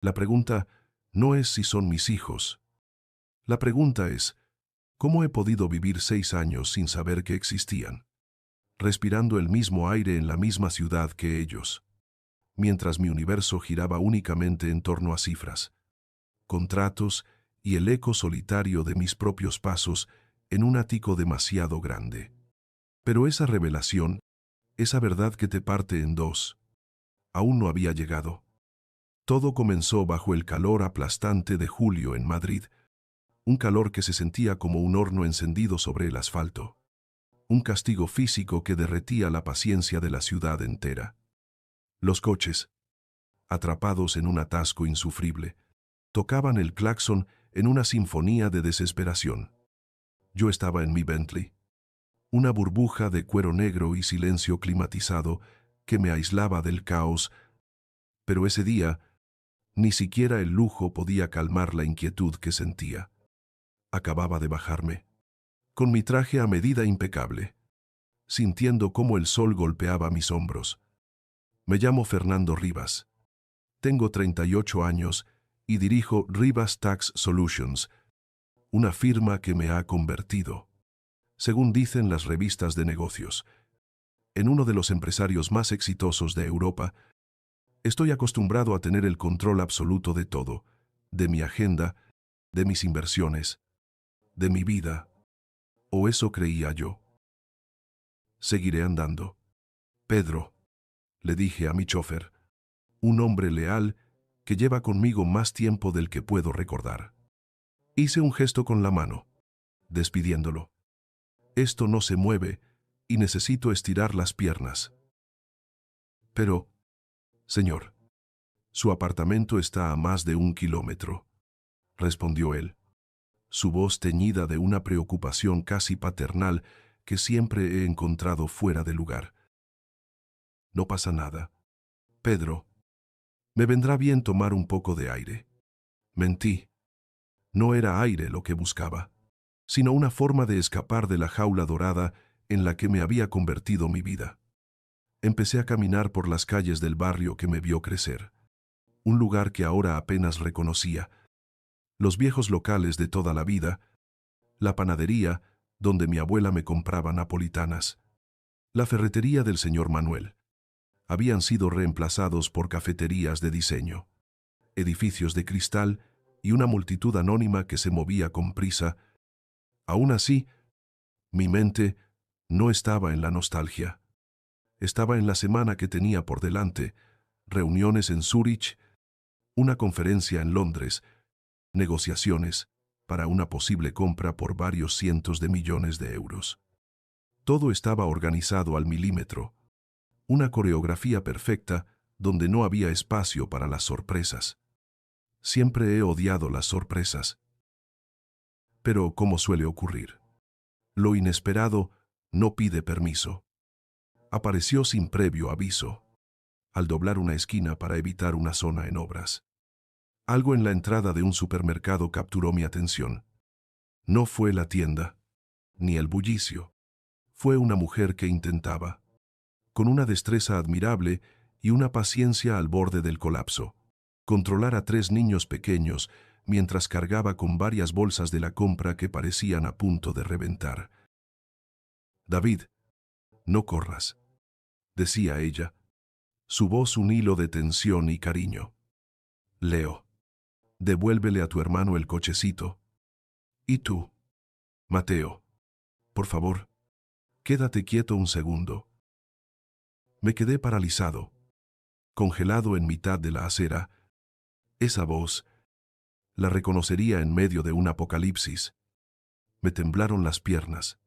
La pregunta no es si son mis hijos. La pregunta es, ¿cómo he podido vivir 6 años sin saber que existían? Respirando el mismo aire en la misma ciudad que ellos, mientras mi universo giraba únicamente en torno a cifras, contratos y el eco solitario de mis propios pasos en un ático demasiado grande. Pero esa revelación, esa verdad que te parte en dos, aún no había llegado. Todo comenzó bajo el calor aplastante de julio en Madrid, un calor que se sentía como un horno encendido sobre el asfalto, un castigo físico que derretía la paciencia de la ciudad entera. Los coches, atrapados en un atasco insufrible, tocaban el claxon en una sinfonía de desesperación. Yo estaba en mi Bentley, una burbuja de cuero negro y silencio climatizado que me aislaba del caos, pero ese día ni siquiera el lujo podía calmar la inquietud que sentía. Acababa de bajarme, con mi traje a medida impecable, sintiendo cómo el sol golpeaba mis hombros. Me llamo Fernando Rivas. Tengo 38 años y dirijo Rivas Tax Solutions, una firma que me ha convertido, según dicen las revistas de negocios, en uno de los empresarios más exitosos de Europa. Estoy acostumbrado a tener el control absoluto de todo, de mi agenda, de mis inversiones, de mi vida, o eso creía yo. Seguiré andando. Pedro, le dije a mi chofer, un hombre leal que lleva conmigo más tiempo del que puedo recordar. Hice un gesto con la mano, despidiéndolo. Esto no se mueve y necesito estirar las piernas. Pero, señor, su apartamento está a más de 1 kilómetro, respondió él, su voz teñida de una preocupación casi paternal que siempre he encontrado fuera de lugar. No pasa nada. Pedro, me vendrá bien tomar un poco de aire. Mentí. No era aire lo que buscaba, sino una forma de escapar de la jaula dorada en la que me había convertido mi vida. Empecé a caminar por las calles del barrio que me vio crecer, un lugar que ahora apenas reconocía, los viejos locales de toda la vida, la panadería donde mi abuela me compraba napolitanas, la ferretería del señor Manuel. Habían sido reemplazados por cafeterías de diseño, edificios de cristal y una multitud anónima que se movía con prisa. Aún así, mi mente no estaba en la nostalgia. Estaba en la semana que tenía por delante, reuniones en Zúrich, una conferencia en Londres, negociaciones para una posible compra por varios cientos de millones de euros. Todo estaba organizado al milímetro, una coreografía perfecta donde no había espacio para las sorpresas. Siempre he odiado las sorpresas. Pero, como suele ocurrir, lo inesperado no pide permiso. Apareció sin previo aviso, al doblar una esquina para evitar una zona en obras. Algo en la entrada de un supermercado capturó mi atención. No fue la tienda, ni el bullicio. Fue una mujer que intentaba, con una destreza admirable y una paciencia al borde del colapso, controlar a 3 niños pequeños mientras cargaba con varias bolsas de la compra que parecían a punto de reventar. «David, no corras», decía ella, su voz un hilo de tensión y cariño. «Leo, devuélvele a tu hermano el cochecito. Y tú, Mateo, por favor, quédate quieto un segundo». Me quedé paralizado, congelado en mitad de la acera. Esa voz, la reconocería en medio de un apocalipsis. Me temblaron las piernas,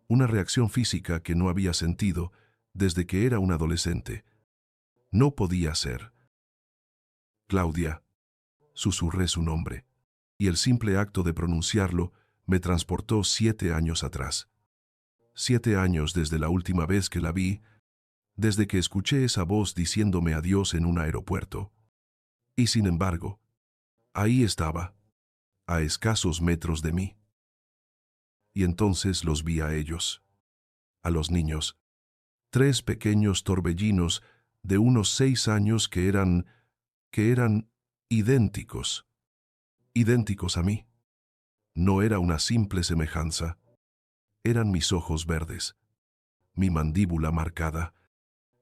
una reacción física que no había sentido desde que era un adolescente. No podía ser. «Claudia», susurré su nombre, y el simple acto de pronunciarlo me transportó 7 años atrás. 7 años desde la última vez que la vi, desde que escuché esa voz diciéndome adiós en un aeropuerto. Y sin embargo, ahí estaba, a escasos metros de mí. Y entonces los vi a ellos, a los niños, 3 pequeños torbellinos de unos 6 años que eran idénticos, idénticos a mí. No era una simple semejanza, eran mis ojos verdes, mi mandíbula marcada,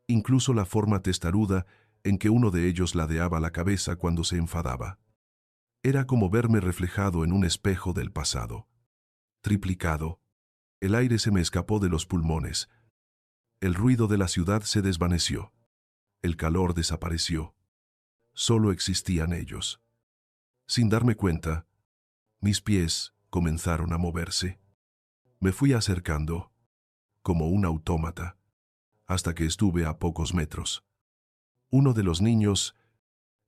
incluso la forma testaruda en que uno de ellos ladeaba la cabeza cuando se enfadaba. Era como verme reflejado en un espejo del pasado. Triplicado, el aire se me escapó de los pulmones. El ruido de la ciudad se desvaneció. El calor desapareció. Solo existían ellos. Sin darme cuenta, mis pies comenzaron a moverse. Me fui acercando, como un autómata, hasta que estuve a pocos metros. Uno de los niños,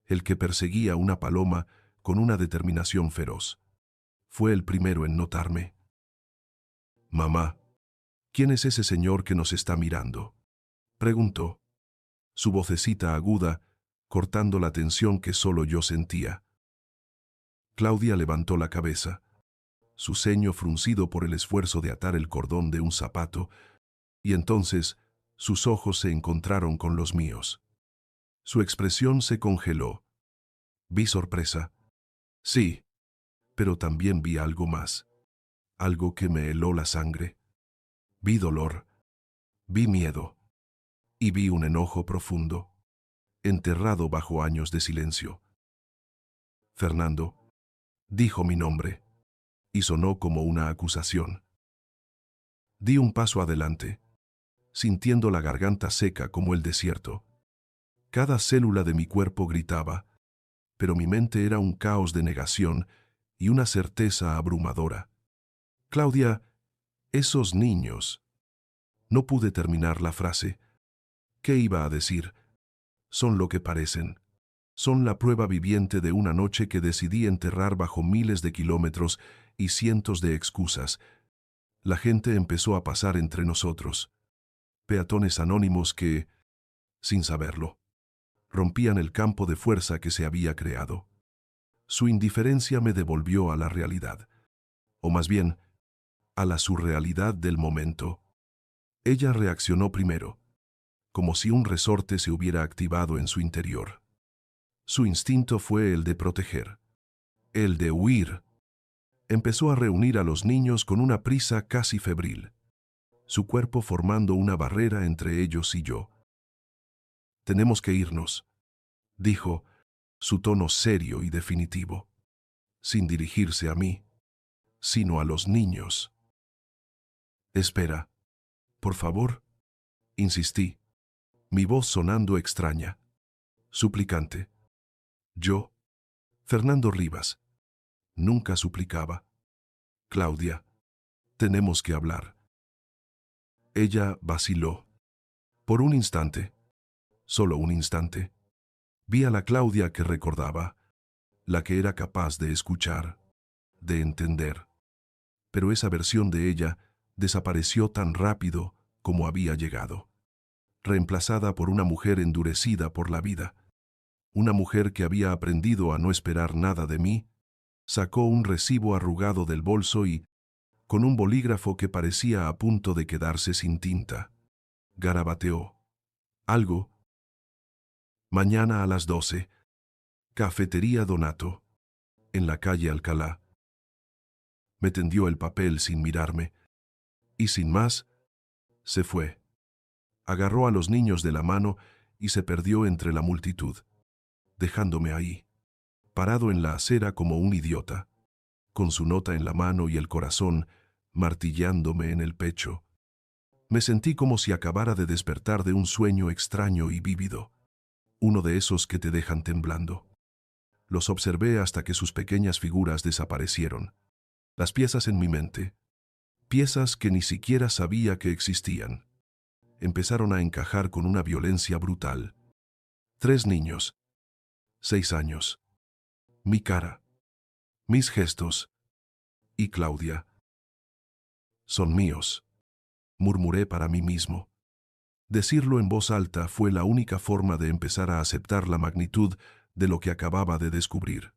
el que perseguía una paloma con una determinación feroz, fue el primero en notarme. «Mamá, ¿quién es ese señor que nos está mirando?», preguntó, su vocecita aguda, cortando la tensión que solo yo sentía. Claudia levantó la cabeza, su ceño fruncido por el esfuerzo de atar el cordón de un zapato, y entonces sus ojos se encontraron con los míos. Su expresión se congeló. Vi sorpresa. Sí, pero también vi algo más, algo que me heló la sangre. Vi dolor, vi miedo, y vi un enojo profundo, enterrado bajo años de silencio. Fernando, dijo mi nombre, y sonó como una acusación. Di un paso adelante, sintiendo la garganta seca como el desierto. Cada célula de mi cuerpo gritaba, pero mi mente era un caos de negación y una certeza abrumadora. Claudia, esos niños. No pude terminar la frase. ¿Qué iba a decir? Son lo que parecen. Son la prueba viviente de una noche que decidí enterrar bajo miles de kilómetros y cientos de excusas. La gente empezó a pasar entre nosotros. Peatones anónimos que, sin saberlo, rompían el campo de fuerza que se había creado. Su indiferencia me devolvió a la realidad, o más bien, a la surrealidad del momento. Ella reaccionó primero, como si un resorte se hubiera activado en su interior. Su instinto fue el de proteger, el de huir. Empezó a reunir a los niños con una prisa casi febril, su cuerpo formando una barrera entre ellos y yo. «Tenemos que irnos», dijo, su tono serio y definitivo, sin dirigirse a mí, sino a los niños. «Espera, por favor», insistí, mi voz sonando extraña, suplicante. Yo, Fernando Rivas, nunca suplicaba. «Claudia, tenemos que hablar». Ella vaciló. Por un instante, solo un instante, vi a la Claudia que recordaba, la que era capaz de escuchar, de entender. Pero esa versión de ella desapareció tan rápido como había llegado, reemplazada por una mujer endurecida por la vida. Una mujer que había aprendido a no esperar nada de mí, sacó un recibo arrugado del bolso y, con un bolígrafo que parecía a punto de quedarse sin tinta, garabateó. «Algo. Mañana a las 12. Cafetería Donato, en la calle Alcalá». Me tendió el papel sin mirarme, y sin más, se fue. Agarró a los niños de la mano y se perdió entre la multitud, dejándome ahí, parado en la acera como un idiota, con su nota en la mano y el corazón martillándome en el pecho. Me sentí como si acabara de despertar de un sueño extraño y vívido, uno de esos que te dejan temblando. Los observé hasta que sus pequeñas figuras desaparecieron. Las piezas en mi mente, piezas que ni siquiera sabía que existían, empezaron a encajar con una violencia brutal. 3 niños, 6 años, mi cara, mis gestos, y Claudia. «Son míos», murmuré para mí mismo. Decirlo en voz alta fue la única forma de empezar a aceptar la magnitud de lo que acababa de descubrir.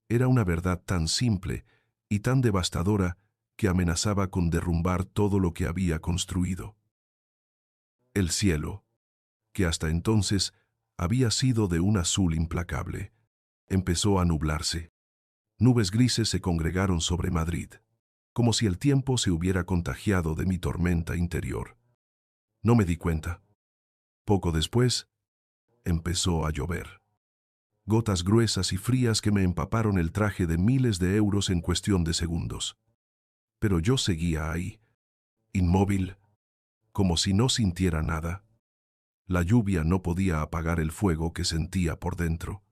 Era una verdad tan simple y tan devastadora que amenazaba con derrumbar todo lo que había construido. El cielo, que hasta entonces había sido de un azul implacable, Empezó a nublarse. Nubes grises se congregaron sobre Madrid, como si el tiempo se hubiera contagiado de mi tormenta interior. No me di cuenta. Poco después, empezó a llover. Gotas gruesas y frías que me empaparon el traje de miles de euros en cuestión de segundos. Pero yo seguía ahí, inmóvil, como si no sintiera nada. La lluvia no podía apagar el fuego que sentía por dentro.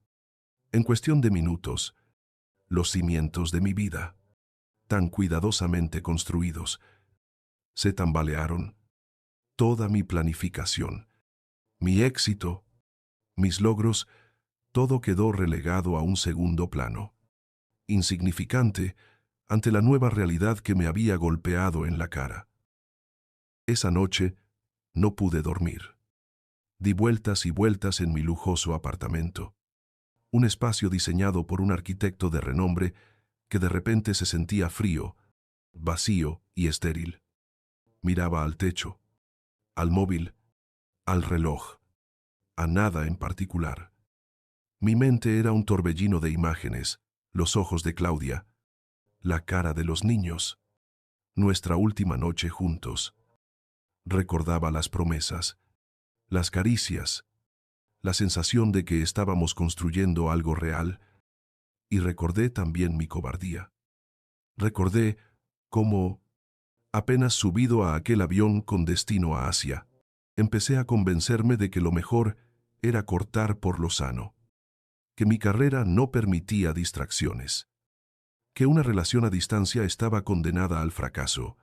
En cuestión de minutos, los cimientos de mi vida, tan cuidadosamente construidos, se tambalearon. Toda mi planificación, mi éxito, mis logros, todo quedó relegado a un segundo plano, insignificante ante la nueva realidad que me había golpeado en la cara. Esa noche no pude dormir. Di vueltas y vueltas en mi lujoso apartamento, un espacio diseñado por un arquitecto de renombre que de repente se sentía frío, vacío y estéril. Miraba al techo, al móvil, al reloj, a nada en particular. Mi mente era un torbellino de imágenes, los ojos de Claudia, la cara de los niños, nuestra última noche juntos. Recordaba las promesas, las caricias, la sensación de que estábamos construyendo algo real, y recordé también mi cobardía. Recordé cómo, apenas subido a aquel avión con destino a Asia, empecé a convencerme de que lo mejor era cortar por lo sano, que mi carrera no permitía distracciones, que una relación a distancia estaba condenada al fracaso.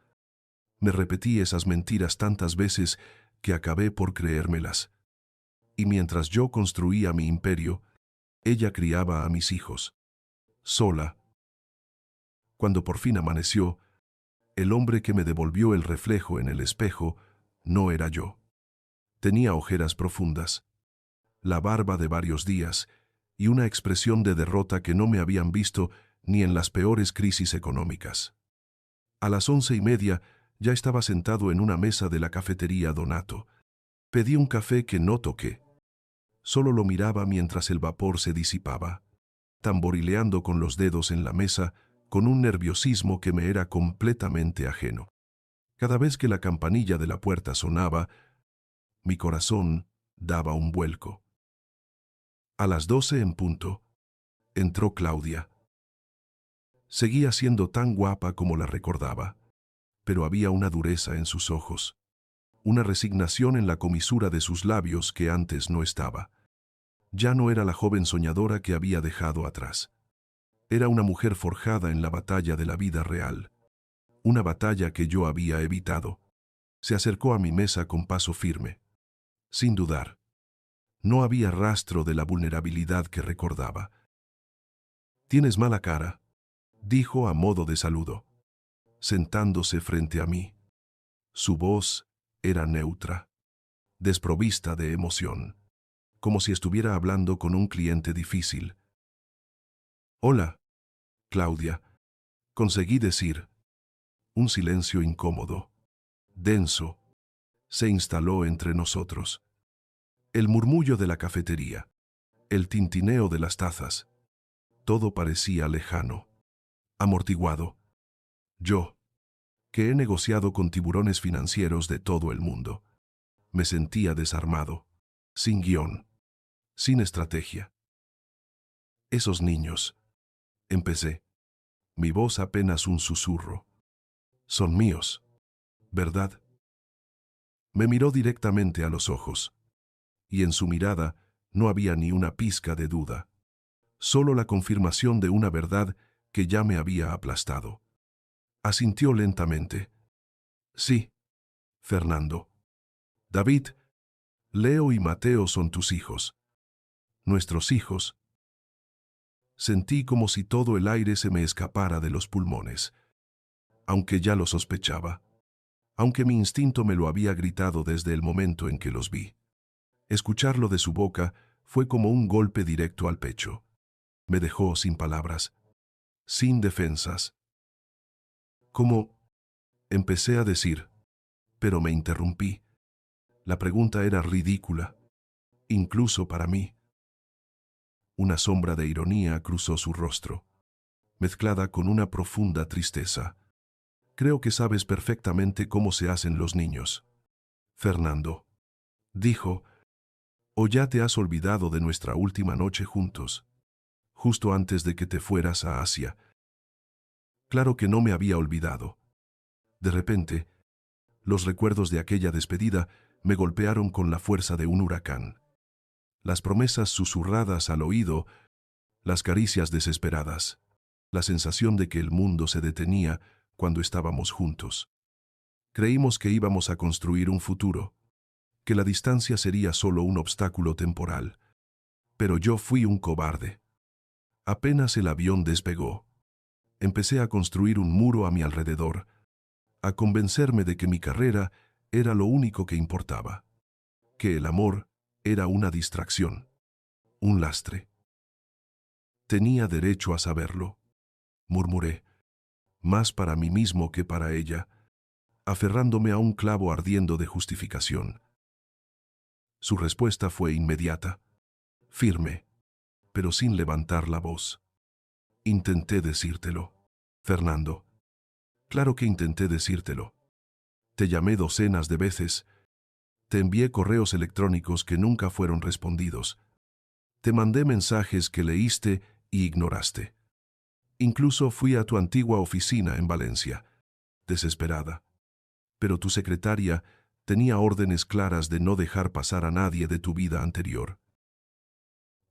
Me repetí esas mentiras tantas veces que acabé por creérmelas. Y mientras yo construía mi imperio, ella criaba a mis hijos, sola. Cuando por fin amaneció, el hombre que me devolvió el reflejo en el espejo no era yo. Tenía ojeras profundas, la barba de varios días y una expresión de derrota que no me habían visto ni en las peores crisis económicas. A las 11:30 ya estaba sentado en una mesa de la cafetería Donato. Pedí un café que no toqué. Solo lo miraba mientras el vapor se disipaba, tamborileando con los dedos en la mesa con un nerviosismo que me era completamente ajeno. Cada vez que la campanilla de la puerta sonaba, mi corazón daba un vuelco. A las 12 en punto, entró Claudia. Seguía siendo tan guapa como la recordaba, pero había una dureza en sus ojos, una resignación en la comisura de sus labios que antes no estaba. Ya no era la joven soñadora que había dejado atrás. Era una mujer forjada en la batalla de la vida real, una batalla que yo había evitado. Se acercó a mi mesa con paso firme, sin dudar. No había rastro de la vulnerabilidad que recordaba. «Tienes mala cara», dijo a modo de saludo, sentándose frente a mí. Su voz era neutra, desprovista de emoción, como si estuviera hablando con un cliente difícil. «Hola, Claudia», conseguí decir. Un silencio incómodo, denso, se instaló entre nosotros. El murmullo de la cafetería, el tintineo de las tazas, todo parecía lejano, amortiguado. Yo, que he negociado con tiburones financieros de todo el mundo, me sentía desarmado, sin guión, sin estrategia. Esos niños, empecé, mi voz apenas un susurro. Son míos, ¿verdad? Me miró directamente a los ojos, y en su mirada no había ni una pizca de duda, solo la confirmación de una verdad que ya me había aplastado. Asintió lentamente. Sí, Fernando. David, Leo y Mateo son tus hijos. Nuestros hijos. Sentí como si todo el aire se me escapara de los pulmones, aunque ya lo sospechaba, aunque mi instinto me lo había gritado desde el momento en que los vi. Escucharlo de su boca fue como un golpe directo al pecho. Me dejó sin palabras, sin defensas. ¿Cómo? Empecé a decir, pero me interrumpí. La pregunta era ridícula, incluso para mí. Una sombra de ironía cruzó su rostro, mezclada con una profunda tristeza. Creo que sabes perfectamente cómo se hacen los niños, Fernando, dijo, o ya te has olvidado de nuestra última noche juntos, justo antes de que te fueras a Asia. Claro que no me había olvidado. De repente, los recuerdos de aquella despedida me golpearon con la fuerza de un huracán. Las promesas susurradas al oído, las caricias desesperadas, la sensación de que el mundo se detenía cuando estábamos juntos. Creímos que íbamos a construir un futuro, que la distancia sería solo un obstáculo temporal. Pero yo fui un cobarde. Apenas el avión despegó, empecé a construir un muro a mi alrededor, a convencerme de que mi carrera era lo único que importaba, que el amor era una distracción, un lastre. Tenía derecho a saberlo, murmuré, más para mí mismo que para ella, aferrándome a un clavo ardiendo de justificación. Su respuesta fue inmediata, firme, pero sin levantar la voz. Intenté decírtelo, Fernando. Claro que intenté decírtelo. Te llamé docenas de veces. Te envié correos electrónicos que nunca fueron respondidos. Te mandé mensajes que leíste y ignoraste. Incluso fui a tu antigua oficina en Valencia, desesperada. Pero tu secretaria tenía órdenes claras de no dejar pasar a nadie de tu vida anterior.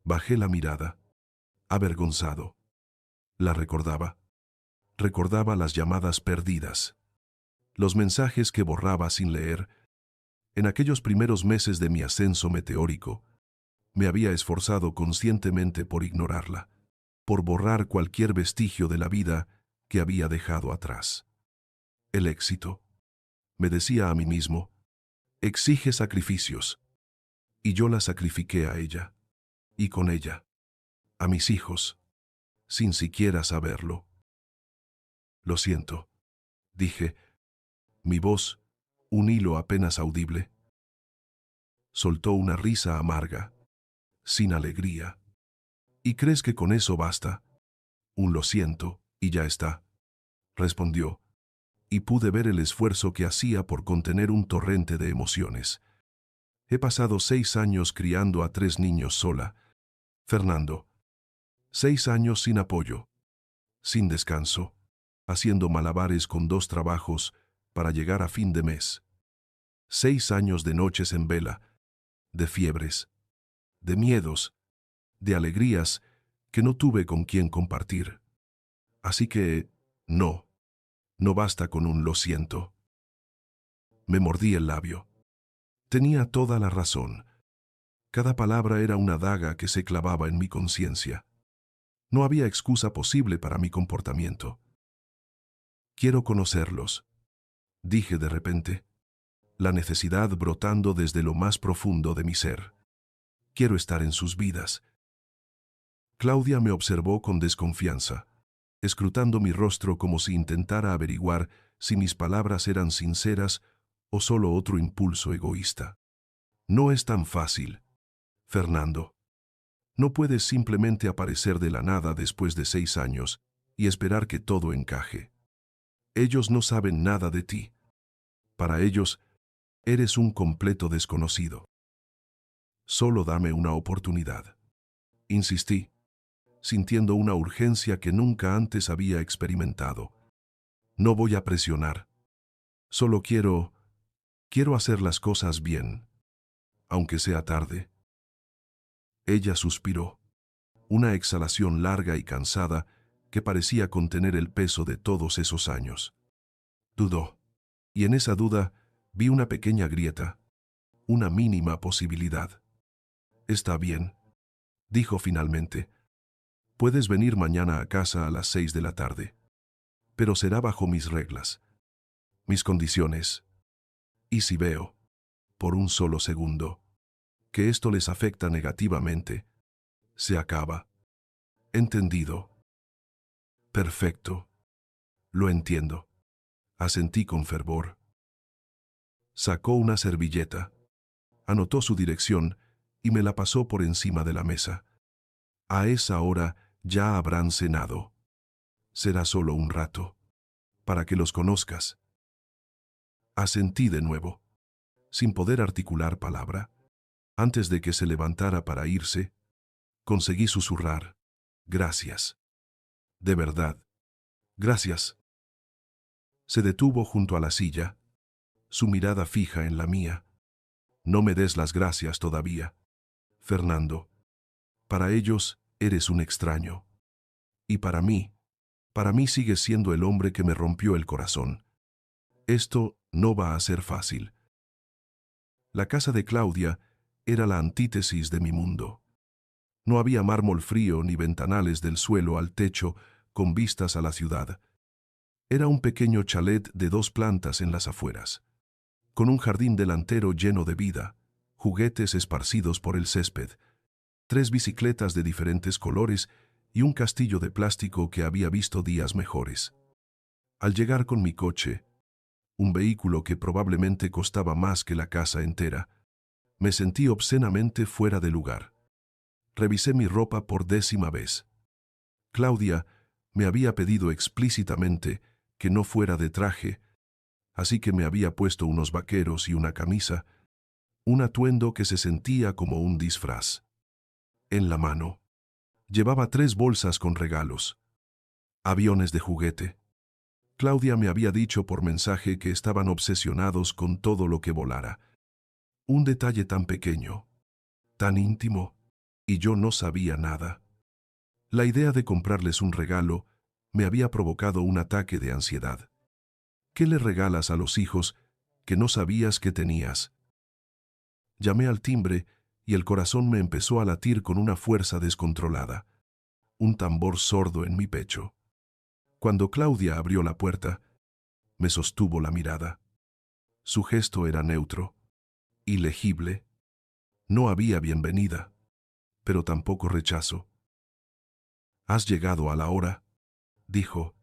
Bajé la mirada, avergonzado. La recordaba. Recordaba las llamadas perdidas, los mensajes que borraba sin leer. En aquellos primeros meses de mi ascenso meteórico, me había esforzado conscientemente por ignorarla, por borrar cualquier vestigio de la vida que había dejado atrás. El éxito, me decía a mí mismo, exige sacrificios, y yo la sacrifiqué a ella, y con ella, a mis hijos, sin siquiera saberlo. Lo siento, dije, mi voz, un hilo apenas audible. Soltó una risa amarga, sin alegría. ¿Y crees que con eso basta? Un lo siento, y ya está, respondió, y pude ver el esfuerzo que hacía por contener un torrente de emociones. He pasado 6 años criando a 3 niños sola, Fernando. 6 años sin apoyo, sin descanso, haciendo malabares con 2 trabajos para llegar a fin de mes. 6 años de noches en vela, de fiebres, de miedos, de alegrías que no tuve con quien compartir. Así que, no basta con un lo siento. Me mordí el labio. Tenía toda la razón. Cada palabra era una daga que se clavaba en mi conciencia. No había excusa posible para mi comportamiento. Quiero conocerlos, dije de repente, la necesidad brotando desde lo más profundo de mi ser. Quiero estar en sus vidas. Claudia me observó con desconfianza, escrutando mi rostro como si intentara averiguar si mis palabras eran sinceras o solo otro impulso egoísta. No es tan fácil, Fernando. No puedes simplemente aparecer de la nada después de 6 años y esperar que todo encaje. Ellos no saben nada de ti. Para ellos, eres un completo desconocido. Solo dame una oportunidad. Insistí, sintiendo una urgencia que nunca antes había experimentado. No voy a presionar. Solo quiero hacer las cosas bien, aunque sea tarde. Ella suspiró, una exhalación larga y cansada que parecía contener el peso de todos esos años. Dudó, y en esa duda vi una pequeña grieta, una mínima posibilidad. Está bien, dijo finalmente. Puedes venir mañana a casa a las 6 de la tarde. Pero será bajo mis reglas, mis condiciones. Y si veo, por un solo segundo, que esto les afecta negativamente, se acaba. ¿Entendido? Perfecto. Lo entiendo. Asentí con fervor. Sacó una servilleta, anotó su dirección y me la pasó por encima de la mesa. A esa hora ya habrán cenado. Será solo un rato, para que los conozcas. Asentí de nuevo, sin poder articular palabra. Antes de que se levantara para irse, conseguí susurrar: gracias. De verdad, gracias. Se detuvo junto a la silla, su mirada fija en la mía. No me des las gracias todavía, Fernando. Para ellos, eres un extraño. Y para mí sigues siendo el hombre que me rompió el corazón. Esto no va a ser fácil. La casa de Claudia era la antítesis de mi mundo. No había mármol frío ni ventanales del suelo al techo con vistas a la ciudad. Era un pequeño chalet de 2 plantas en las afueras, con un jardín delantero lleno de vida, juguetes esparcidos por el césped, 3 bicicletas de diferentes colores y un castillo de plástico que había visto días mejores. Al llegar con mi coche, un vehículo que probablemente costaba más que la casa entera, me sentí obscenamente fuera de lugar. Revisé mi ropa por 10ª vez. Claudia me había pedido explícitamente que no fuera de traje, así que me había puesto unos vaqueros y una camisa, un atuendo que se sentía como un disfraz. En la mano llevaba 3 bolsas con regalos. Aviones de juguete. Claudia me había dicho por mensaje que estaban obsesionados con todo lo que volara. Un detalle tan pequeño, tan íntimo, y yo no sabía nada. La idea de comprarles un regalo me había provocado un ataque de ansiedad. ¿Qué le regalas a los hijos que no sabías que tenías? Llamé al timbre y el corazón me empezó a latir con una fuerza descontrolada, un tambor sordo en mi pecho. Cuando Claudia abrió la puerta, me sostuvo la mirada. Su gesto era neutro, ilegible. No había bienvenida, pero tampoco rechazo. «Has llegado a la hora», dijo,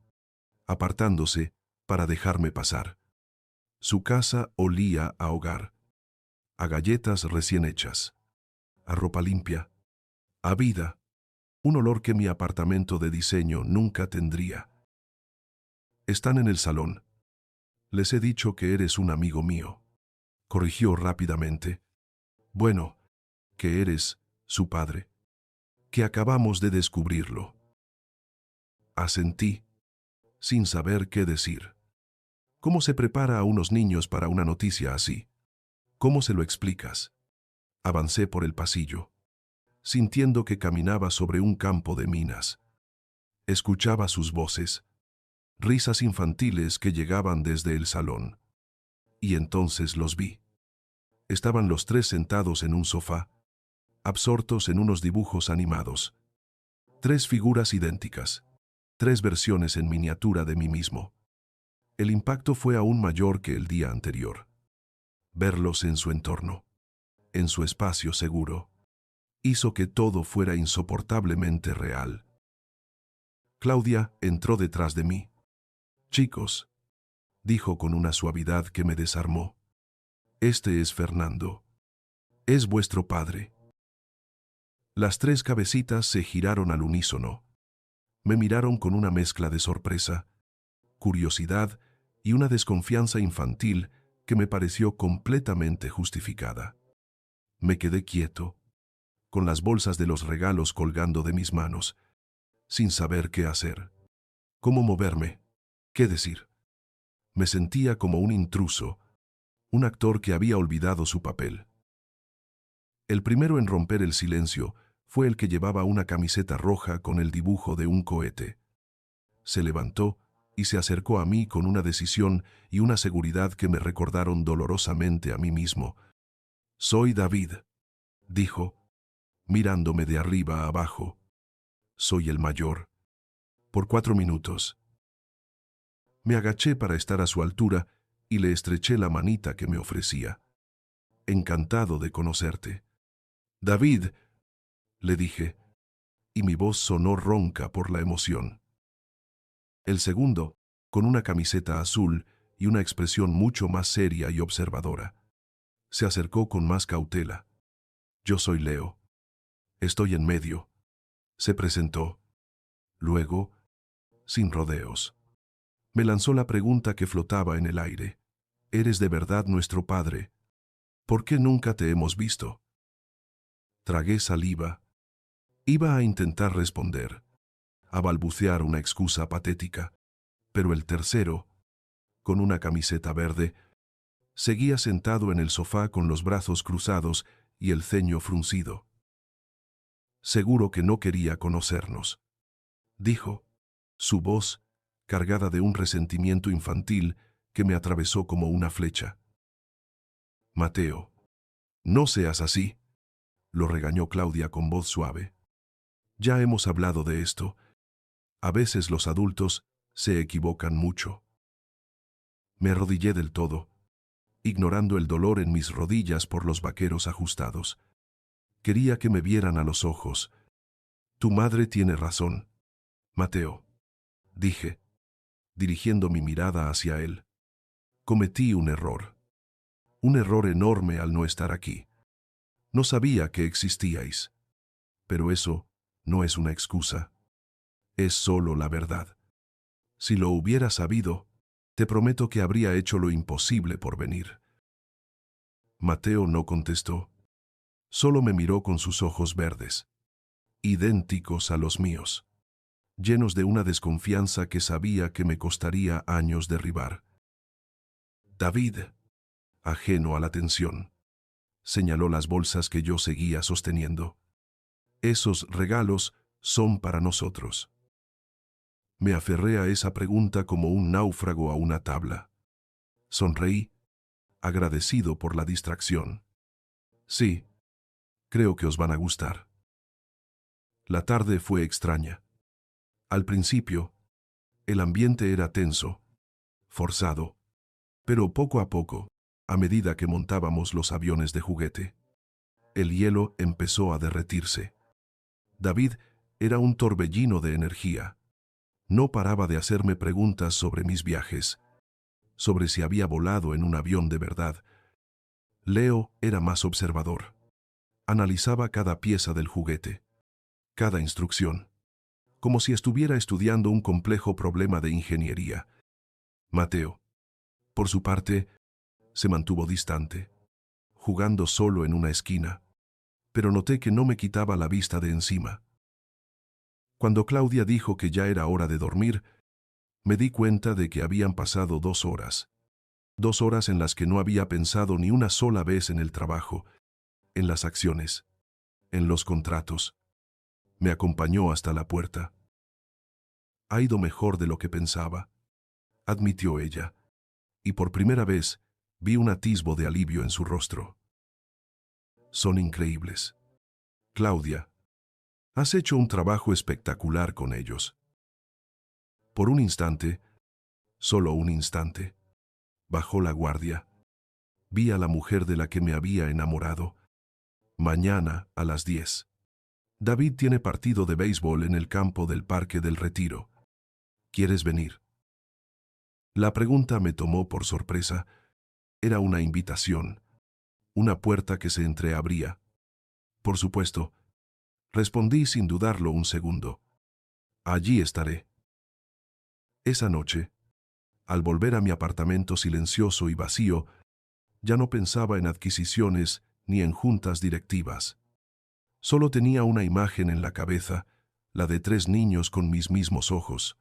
apartándose para dejarme pasar. Su casa olía a hogar, a galletas recién hechas, a ropa limpia, a vida, un olor que mi apartamento de diseño nunca tendría. «Están en el salón. Les he dicho que eres un amigo mío», corrigió rápidamente. «Bueno, que eres su padre, que acabamos de descubrirlo». Asentí, sin saber qué decir. ¿Cómo se prepara a unos niños para una noticia así? ¿Cómo se lo explicas? Avancé por el pasillo, sintiendo que caminaba sobre un campo de minas. Escuchaba sus voces, risas infantiles que llegaban desde el salón. Y entonces los vi. Estaban los 3 sentados en un sofá, absortos en unos dibujos animados. 3 figuras idénticas, 3 versiones en miniatura de mí mismo. El impacto fue aún mayor que el día anterior. Verlos en su entorno, en su espacio seguro, hizo que todo fuera insoportablemente real. Claudia entró detrás de mí. «Chicos», dijo con una suavidad que me desarmó, «este es Fernando. Es vuestro padre». Las 3 cabecitas se giraron al unísono. Me miraron con una mezcla de sorpresa, curiosidad y una desconfianza infantil que me pareció completamente justificada. Me quedé quieto, con las bolsas de los regalos colgando de mis manos, sin saber qué hacer, cómo moverme, qué decir. Me sentía como un intruso, un actor que había olvidado su papel. El primero en romper el silencio fue el que llevaba una camiseta roja con el dibujo de un cohete. Se levantó y se acercó a mí con una decisión y una seguridad que me recordaron dolorosamente a mí mismo. «Soy David», dijo, mirándome de arriba a abajo. «Soy el mayor. Por 4 minutos». Me agaché para estar a su altura y le estreché la manita que me ofrecía. «Encantado de conocerte». «David», le dije, y mi voz sonó ronca por la emoción. El segundo, con una camiseta azul y una expresión mucho más seria y observadora, se acercó con más cautela. «Yo soy Leo. Estoy en medio». Se presentó. Luego, sin rodeos, me lanzó la pregunta que flotaba en el aire. ¿Eres de verdad nuestro padre? ¿Por qué nunca te hemos visto? Tragué saliva. Iba a intentar responder, a balbucear una excusa patética, pero el tercero, con una camiseta verde, seguía sentado en el sofá con los brazos cruzados y el ceño fruncido. Seguro que no quería conocernos, dijo, su voz cargada de un resentimiento infantil que me atravesó como una flecha. Mateo, no seas así, lo regañó Claudia con voz suave. Ya hemos hablado de esto. A veces los adultos se equivocan mucho. Me arrodillé del todo, ignorando el dolor en mis rodillas por los vaqueros ajustados. Quería que me vieran a los ojos. Tu madre tiene razón, Mateo, dije, dirigiendo mi mirada hacia él. Cometí un error enorme al no estar aquí. No sabía que existíais. Pero eso no es una excusa. Es solo la verdad. Si lo hubiera sabido, te prometo que habría hecho lo imposible por venir. Mateo no contestó. Solo me miró con sus ojos verdes, idénticos a los míos, llenos de una desconfianza que sabía que me costaría años derribar. David, ajeno a la tensión, señaló las bolsas que yo seguía sosteniendo. Esos regalos son para nosotros. Me aferré a esa pregunta como un náufrago a una tabla. Sonreí, agradecido por la distracción. Sí, creo que os van a gustar. La tarde fue extraña. Al principio, el ambiente era tenso, forzado, pero poco a poco, a medida que montábamos los aviones de juguete, el hielo empezó a derretirse. David era un torbellino de energía. No paraba de hacerme preguntas sobre mis viajes, sobre si había volado en un avión de verdad. Leo era más observador. Analizaba cada pieza del juguete, cada instrucción, como si estuviera estudiando un complejo problema de ingeniería. Mateo, por su parte, se mantuvo distante, jugando solo en una esquina, pero noté que no me quitaba la vista de encima. Cuando Claudia dijo que ya era hora de dormir, me di cuenta de que habían pasado 2 horas. 2 horas en las que no había pensado ni una sola vez en el trabajo, en las acciones, en los contratos. Me acompañó hasta la puerta. Ha ido mejor de lo que pensaba, admitió ella, y por primera vez vi un atisbo de alivio en su rostro. Son increíbles. Claudia, has hecho un trabajo espectacular con ellos. Por un instante, solo un instante, bajó la guardia. Vi a la mujer de la que me había enamorado. Mañana a las 10. David tiene partido de béisbol en el campo del Parque del Retiro. ¿Quieres venir? La pregunta me tomó por sorpresa. Era una invitación, una puerta que se entreabría. Por supuesto, respondí sin dudarlo un segundo. Allí estaré. Esa noche, al volver a mi apartamento silencioso y vacío, ya no pensaba en adquisiciones ni en juntas directivas. Solo tenía una imagen en la cabeza, la de 3 niños con mis mismos ojos,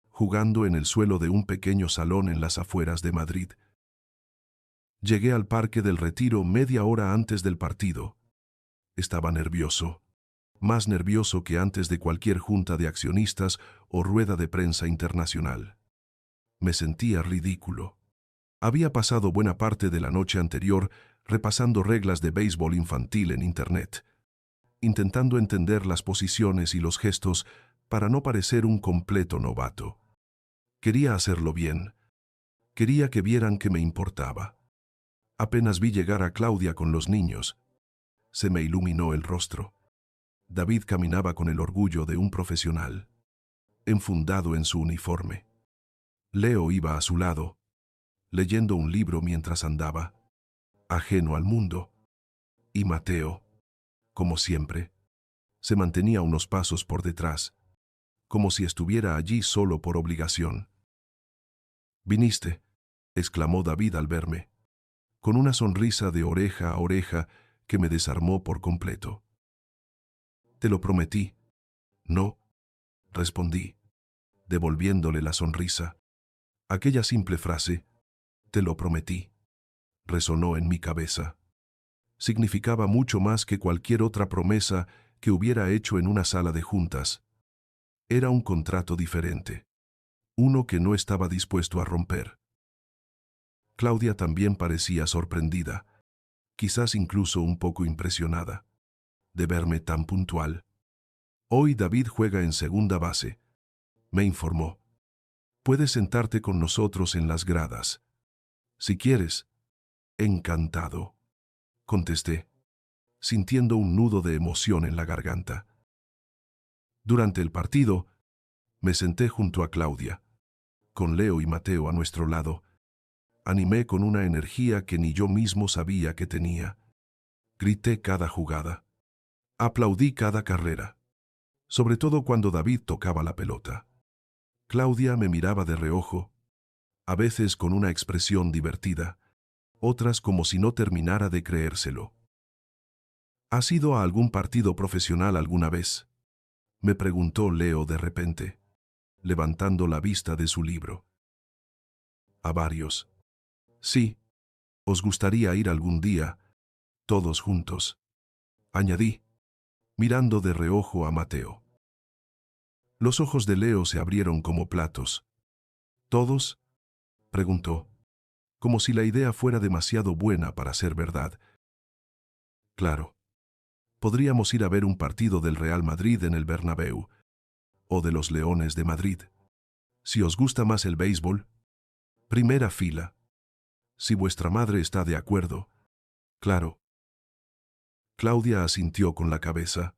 jugando en el suelo de un pequeño salón en las afueras de Madrid. Llegué al Parque del Retiro media hora antes del partido. Estaba nervioso, más nervioso que antes de cualquier junta de accionistas o rueda de prensa internacional. Me sentía ridículo. Había pasado buena parte de la noche anterior repasando reglas de béisbol infantil en Internet, intentando entender las posiciones y los gestos para no parecer un completo novato. Quería hacerlo bien. Quería que vieran que me importaba. Apenas vi llegar a Claudia con los niños. Se me iluminó el rostro. David caminaba con el orgullo de un profesional, enfundado en su uniforme. Leo iba a su lado, leyendo un libro mientras andaba, ajeno al mundo. Y Mateo, como siempre, Se mantenía unos pasos por detrás, como si estuviera allí solo por obligación. «¿Viniste?», exclamó David al verme, con una sonrisa de oreja a oreja que me desarmó por completo. «Te lo prometí». «No», respondí, devolviéndole la sonrisa. Aquella simple frase, «te lo prometí», resonó en mi cabeza. Significaba mucho más que cualquier otra promesa que hubiera hecho en una sala de juntas. Era un contrato diferente, uno que no estaba dispuesto a romper. Claudia también parecía sorprendida, quizás incluso un poco impresionada, de verme tan puntual. «Hoy David juega en segunda base», me informó. «Puedes sentarte con nosotros en las gradas. Si quieres». «Encantado», contesté, sintiendo un nudo de emoción en la garganta. Durante el partido, me senté junto a Claudia, con Leo y Mateo a nuestro lado. Animé con una energía que ni yo mismo sabía que tenía. Grité cada jugada. Aplaudí cada carrera, sobre todo cuando David tocaba la pelota. Claudia me miraba de reojo, a veces con una expresión divertida, otras como si no terminara de creérselo. «¿Has ido a algún partido profesional alguna vez?», me preguntó Leo de repente, levantando la vista de su libro. «A varios». «Sí. ¿Os gustaría ir algún día, todos juntos?», añadí, mirando de reojo a Mateo. Los ojos de Leo se abrieron como platos. «¿Todos?», preguntó, como si la idea fuera demasiado buena para ser verdad. «Claro. Podríamos ir a ver un partido del Real Madrid en el Bernabéu, o de los Leones de Madrid. Si os gusta más el béisbol, primera fila. Si vuestra madre está de acuerdo, claro». Claudia asintió con la cabeza,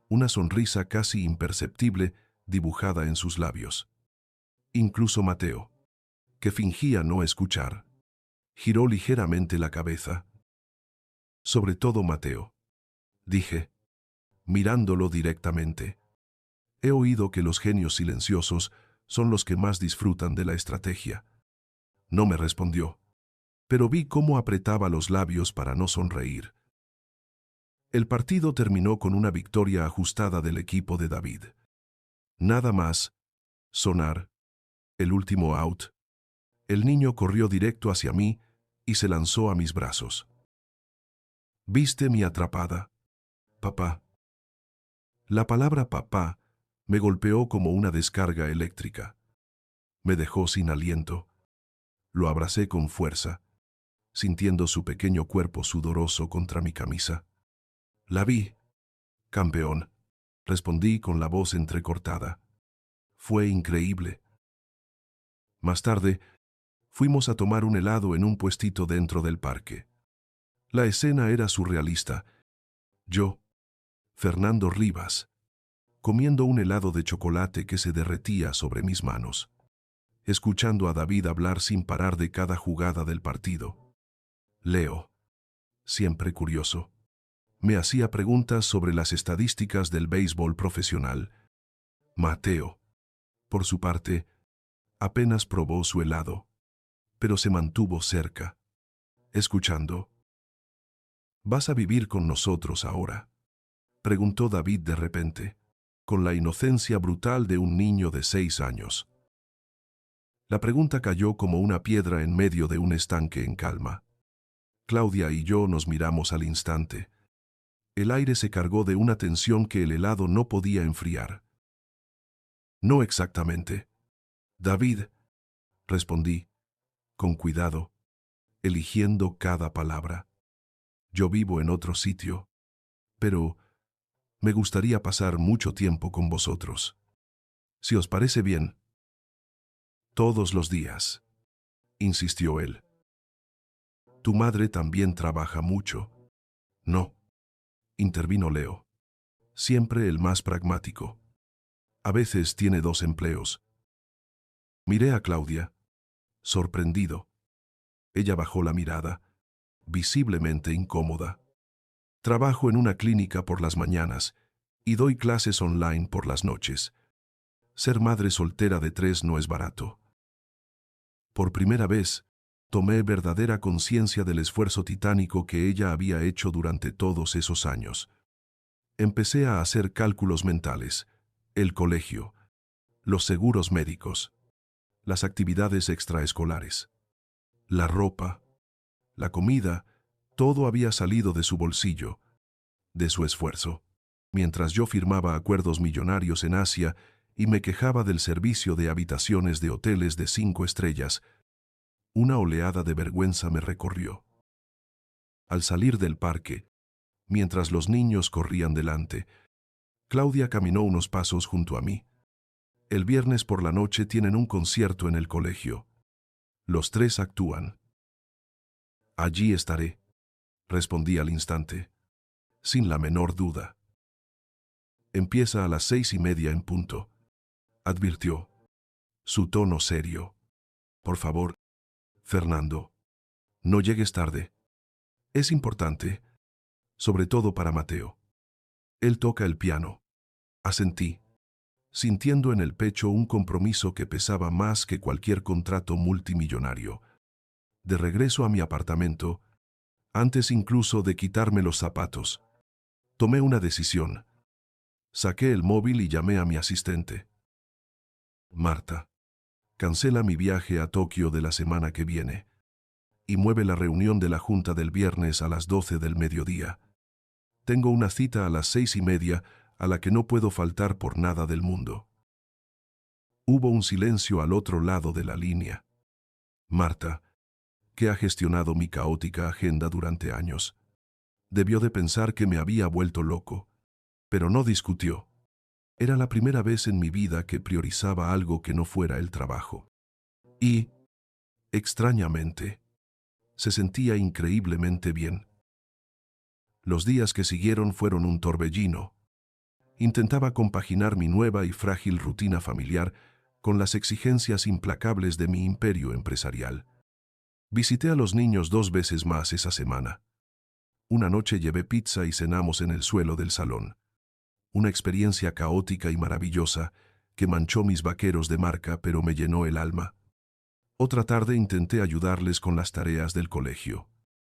una sonrisa casi imperceptible dibujada en sus labios. Incluso Mateo, que fingía no escuchar, giró ligeramente la cabeza. «Sobre todo Mateo», dije, mirándolo directamente. «He oído que los genios silenciosos son los que más disfrutan de la estrategia». No me respondió, pero vi cómo apretaba los labios para no sonreír. El partido terminó con una victoria ajustada del equipo de David. Nada más sonar el último out, el niño corrió directo hacia mí y se lanzó a mis brazos. «¿Viste mi atrapada, papá?». La palabra papá me golpeó como una descarga eléctrica. Me dejó sin aliento. Lo abracé con fuerza, sintiendo su pequeño cuerpo sudoroso contra mi camisa. «La vi, campeón», respondí con la voz entrecortada. «Fue increíble». Más tarde, fuimos a tomar un helado en un puestito dentro del parque. La escena era surrealista. Yo, Fernando Rivas, comiendo un helado de chocolate que se derretía sobre mis manos, escuchando a David hablar sin parar de cada jugada del partido. Leo, siempre curioso, me hacía preguntas sobre las estadísticas del béisbol profesional. Mateo, por su parte, apenas probó su helado, pero se mantuvo cerca, escuchando. «¿Vas a vivir con nosotros ahora?», preguntó David de repente, con la inocencia brutal de un niño de 6 años. La pregunta cayó como una piedra en medio de un estanque en calma. Claudia y yo nos miramos al instante. El aire se cargó de una tensión que el helado no podía enfriar. «No exactamente, David», respondí, con cuidado, eligiendo cada palabra. «Yo vivo en otro sitio, pero me gustaría pasar mucho tiempo con vosotros. Si os parece bien». «Todos los días», insistió él. «Tu madre también trabaja mucho». «No», intervino Leo, siempre el más pragmático. «A veces tiene 2 empleos». Miré a Claudia, sorprendido. Ella bajó la mirada, visiblemente incómoda. «Trabajo en una clínica por las mañanas Y doy clases online por las noches. Ser madre soltera de 3 no es barato. Por primera vez, tomé verdadera conciencia del esfuerzo titánico que ella había hecho durante todos esos años. Empecé a hacer cálculos mentales, el colegio, los seguros médicos, las actividades extraescolares, la ropa, la comida, todo había salido de su bolsillo, de su esfuerzo. Mientras yo firmaba acuerdos millonarios en Asia y me quejaba del servicio de habitaciones de hoteles de 5 estrellas, una oleada de vergüenza me recorrió. Al salir del parque, mientras los niños corrían delante, Claudia caminó unos pasos junto a mí. El viernes por la noche tienen un concierto en el colegio. Los 3 actúan. Allí estaré, respondí al instante, sin la menor duda. Empieza a las 6:30 en punto, advirtió, su tono serio. Por favor, Fernando, no llegues tarde. Es importante, sobre todo para Mateo. Él toca el piano. Asentí, sintiendo en el pecho un compromiso que pesaba más que cualquier contrato multimillonario. De regreso a mi apartamento, antes incluso de quitarme los zapatos, tomé una decisión. Saqué el móvil y llamé a mi asistente. Marta, cancela mi viaje a Tokio de la semana que viene y mueve la reunión de la junta del viernes a las 12 del mediodía. Tengo una cita a las 6:30 a la que no puedo faltar por nada del mundo. Hubo un silencio al otro lado de la línea. Marta, que ha gestionado mi caótica agenda durante años, debió de pensar que me había vuelto loco, pero no discutió. Era la primera vez en mi vida que priorizaba algo que no fuera el trabajo. Y, extrañamente, se sentía increíblemente bien. Los días que siguieron fueron un torbellino. Intentaba compaginar mi nueva y frágil rutina familiar con las exigencias implacables de mi imperio empresarial. Visité a los niños 2 veces más esa semana. Una noche llevé pizza y cenamos en el suelo del salón. Una experiencia caótica y maravillosa que manchó mis vaqueros de marca pero me llenó el alma. Otra tarde intenté ayudarles con las tareas del colegio,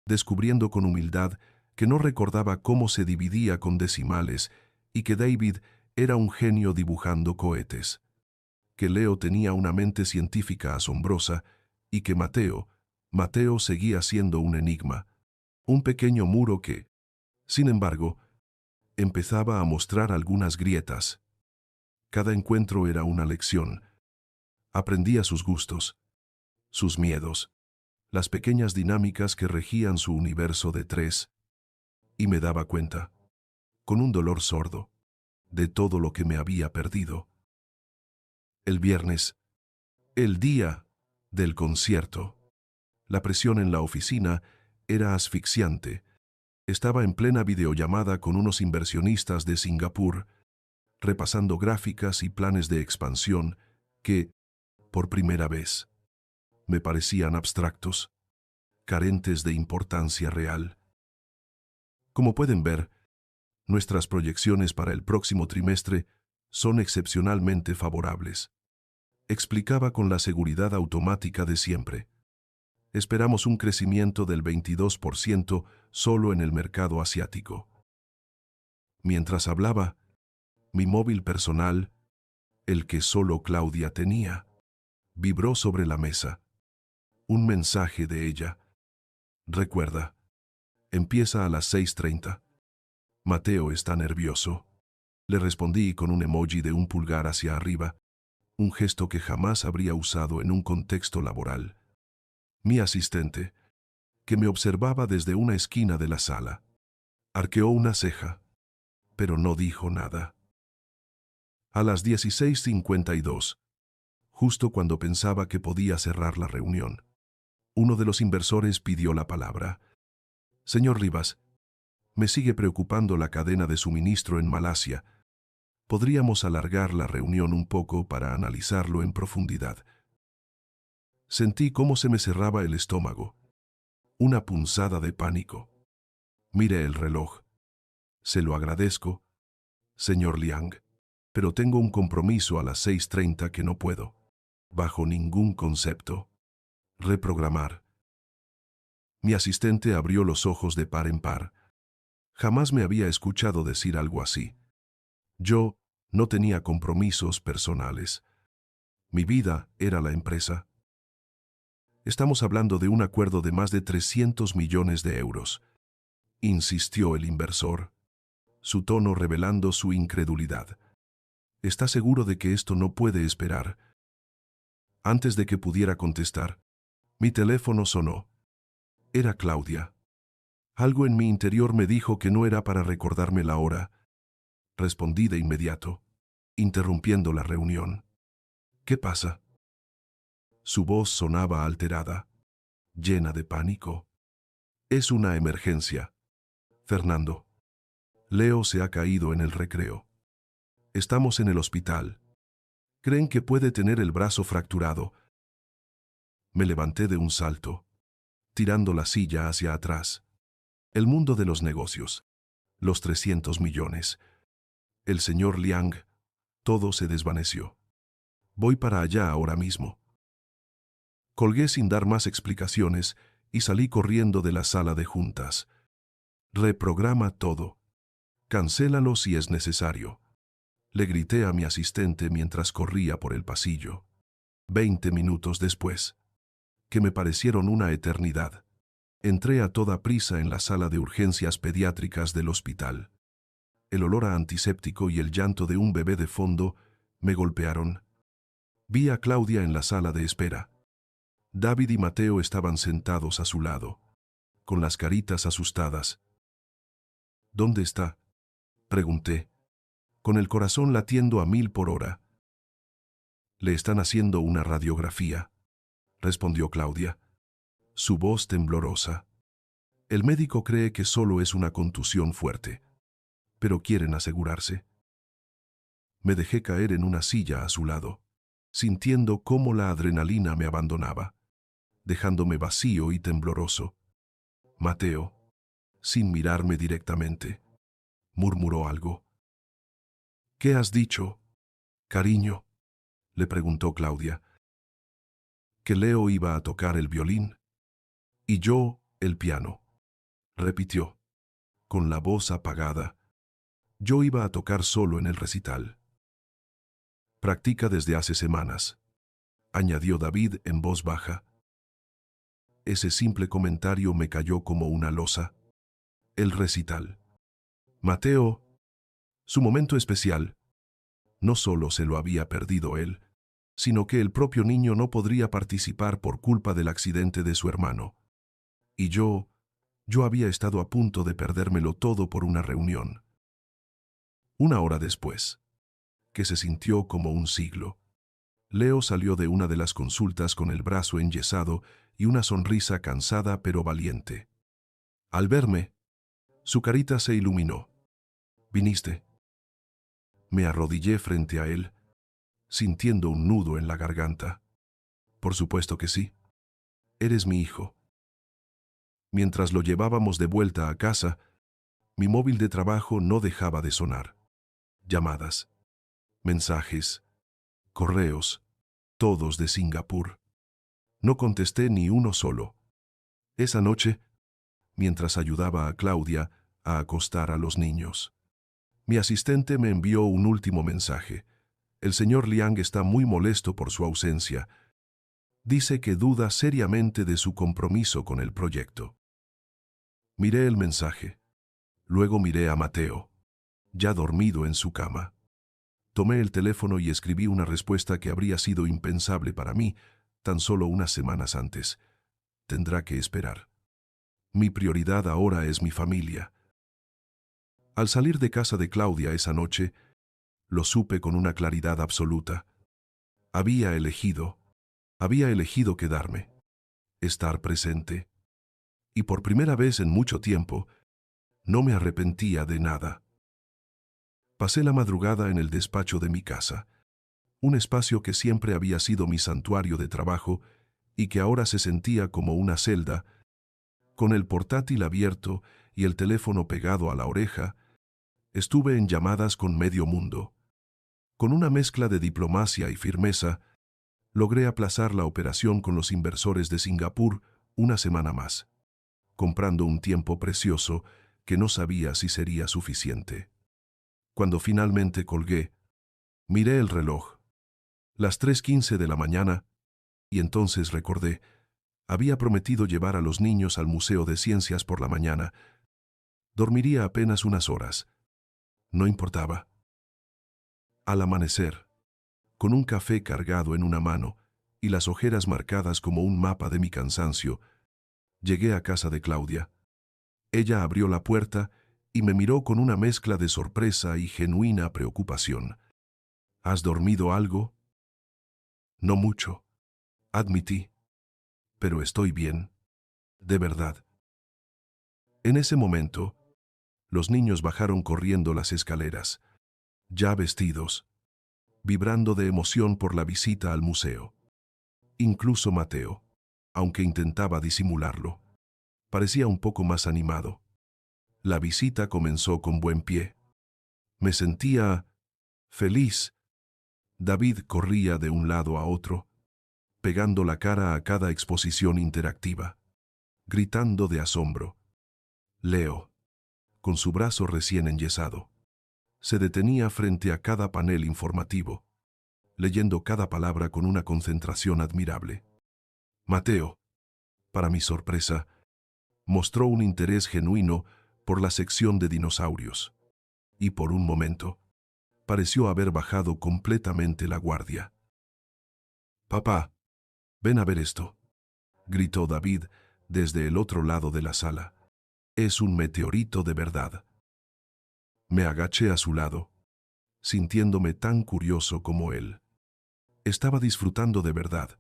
descubriendo con humildad que no recordaba cómo se dividía con decimales y que David era un genio dibujando cohetes, que Leo tenía una mente científica asombrosa y que Mateo seguía siendo un enigma, un pequeño muro que, sin embargo, empezaba a mostrar algunas grietas. Cada encuentro era una lección. Aprendía sus gustos, sus miedos, las pequeñas dinámicas que regían su universo de 3, y me daba cuenta, con un dolor sordo, de todo lo que me había perdido. El viernes, el día del concierto, la presión en la oficina era asfixiante. Estaba en plena videollamada con unos inversionistas de Singapur, repasando gráficas y planes de expansión que, por primera vez, me parecían abstractos, carentes de importancia real. Como pueden ver, nuestras proyecciones para el próximo trimestre son excepcionalmente favorables, explicaba con la seguridad automática de siempre. Esperamos un crecimiento del 22% solo en el mercado asiático. Mientras hablaba, mi móvil personal, el que solo Claudia tenía, vibró sobre la mesa. Un mensaje de ella. Recuerda, empieza a las 6:30. Mateo está nervioso. Le respondí con un emoji de un pulgar hacia arriba, un gesto que jamás habría usado en un contexto laboral. Mi asistente, que me observaba desde una esquina de la sala, arqueó una ceja, pero no dijo nada. A las 16:52, justo cuando pensaba que podía cerrar la reunión, uno de los inversores pidió la palabra. Señor Rivas, me sigue preocupando la cadena de suministro en Malasia. Podríamos alargar la reunión un poco para analizarlo en profundidad. Sentí cómo se me cerraba el estómago. Una punzada de pánico. Miré el reloj. Se lo agradezco, Señor Liang, pero tengo un compromiso a las 6:30 que no puedo. Bajo ningún concepto. Reprogramar. Mi asistente abrió los ojos de par en par. Jamás me había escuchado decir algo así. Yo no tenía compromisos personales. Mi vida era la empresa. Estamos hablando de un acuerdo de más de 300 millones de euros, insistió el inversor, su tono revelando su incredulidad. ¿Está seguro de que esto no puede esperar? Antes de que pudiera contestar, mi teléfono sonó. Era Claudia. Algo en mi interior me dijo que no era para recordarme la hora. Respondí de inmediato, interrumpiendo la reunión. ¿Qué pasa? Su voz sonaba alterada, llena de pánico. Es una emergencia. Fernando. Leo se ha caído en el recreo. Estamos en el hospital. Creen que puede tener el brazo fracturado. Me levanté de un salto, tirando la silla hacia atrás. El mundo de los negocios. Los 300 millones. El señor Liang. Todo se desvaneció. Voy para allá ahora mismo. Colgué sin dar más explicaciones y salí corriendo de la sala de juntas. Reprograma todo. Cancélalo si es necesario. Le grité a mi asistente mientras corría por el pasillo. 20 minutos después, que me parecieron una eternidad, entré a toda prisa en la sala de urgencias pediátricas del hospital. El olor a antiséptico y el llanto de un bebé de fondo me golpearon. Vi a Claudia en la sala de espera. David y Mateo estaban sentados a su lado, con las caritas asustadas. ¿Dónde está?, pregunté, con el corazón latiendo a 1000 por hora. Le están haciendo una radiografía, respondió Claudia, su voz temblorosa. El médico cree que solo es una contusión fuerte, pero quieren asegurarse. Me dejé caer en una silla a su lado, sintiendo cómo la adrenalina me abandonaba, dejándome vacío y tembloroso. Mateo, sin mirarme directamente, murmuró algo. ¿Qué has dicho, cariño?, le preguntó Claudia. Que Leo iba a tocar el violín y yo el piano, repitió, con la voz apagada. Yo iba a tocar solo en el recital. Practica desde hace semanas, añadió David en voz baja. Ese simple comentario me cayó como una losa. El recital. Mateo, su momento especial, no solo se lo había perdido él, sino que el propio niño no podría participar por culpa del accidente de su hermano. Y yo había estado a punto de perdérmelo todo por una reunión. Una hora después, que se sintió como un siglo, Leo salió de una de las consultas con el brazo enyesado y una sonrisa cansada pero valiente. Al verme, su carita se iluminó. ¿Viniste? Me arrodillé frente a él, sintiendo un nudo en la garganta. Por supuesto que sí. Eres mi hijo. Mientras lo llevábamos de vuelta a casa, mi móvil de trabajo no dejaba de sonar. Llamadas, mensajes, correos, todos de Singapur. No contesté ni uno solo. Esa noche, mientras ayudaba a Claudia a acostar a los niños, mi asistente me envió un último mensaje. El señor Liang está muy molesto por su ausencia. Dice que duda seriamente de su compromiso con el proyecto. Miré el mensaje. Luego miré a Mateo, ya dormido en su cama. Tomé el teléfono y escribí una respuesta que habría sido impensable para mí tan solo unas semanas antes. Tendrá que esperar. Mi prioridad ahora es mi familia. Al salir de casa de Claudia esa noche, lo supe con una claridad absoluta. Había elegido quedarme, estar presente. Y por primera vez en mucho tiempo, no me arrepentía de nada. Pasé la madrugada en el despacho de mi casa, un espacio que siempre había sido mi santuario de trabajo y que ahora se sentía como una celda, con el portátil abierto y el teléfono pegado a la oreja, Estuve en llamadas con medio mundo. Con una mezcla de diplomacia y firmeza, logré aplazar la operación con los inversores de Singapur una semana más, comprando un tiempo precioso que no sabía si sería suficiente. Cuando finalmente colgué, miré el reloj. Las 3:15 de la mañana, y entonces recordé, había prometido llevar a los niños al Museo de Ciencias por la mañana. Dormiría apenas unas horas. No importaba. Al amanecer, con un café cargado en una mano y las ojeras marcadas como un mapa de mi cansancio, llegué a casa de Claudia. Ella abrió la puerta y me miró con una mezcla de sorpresa y genuina preocupación. ¿Has dormido algo? No mucho, admití, pero estoy bien, de verdad. En ese momento, los niños bajaron corriendo las escaleras, ya vestidos, vibrando de emoción por la visita al museo. Incluso Mateo, aunque intentaba disimularlo, parecía un poco más animado. La visita comenzó con buen pie. Me sentía feliz. David corría de un lado a otro, pegando la cara a cada exposición interactiva, gritando de asombro. Leo, con su brazo recién enyesado, se detenía frente a cada panel informativo, leyendo cada palabra con una concentración admirable. Mateo, para mi sorpresa, mostró un interés genuino por la sección de dinosaurios, y por un momento, pareció haber bajado completamente la guardia. «Papá, ven a ver esto», gritó David desde el otro lado de la sala. «Es un meteorito de verdad». Me agaché a su lado, sintiéndome tan curioso como él. Estaba disfrutando de verdad,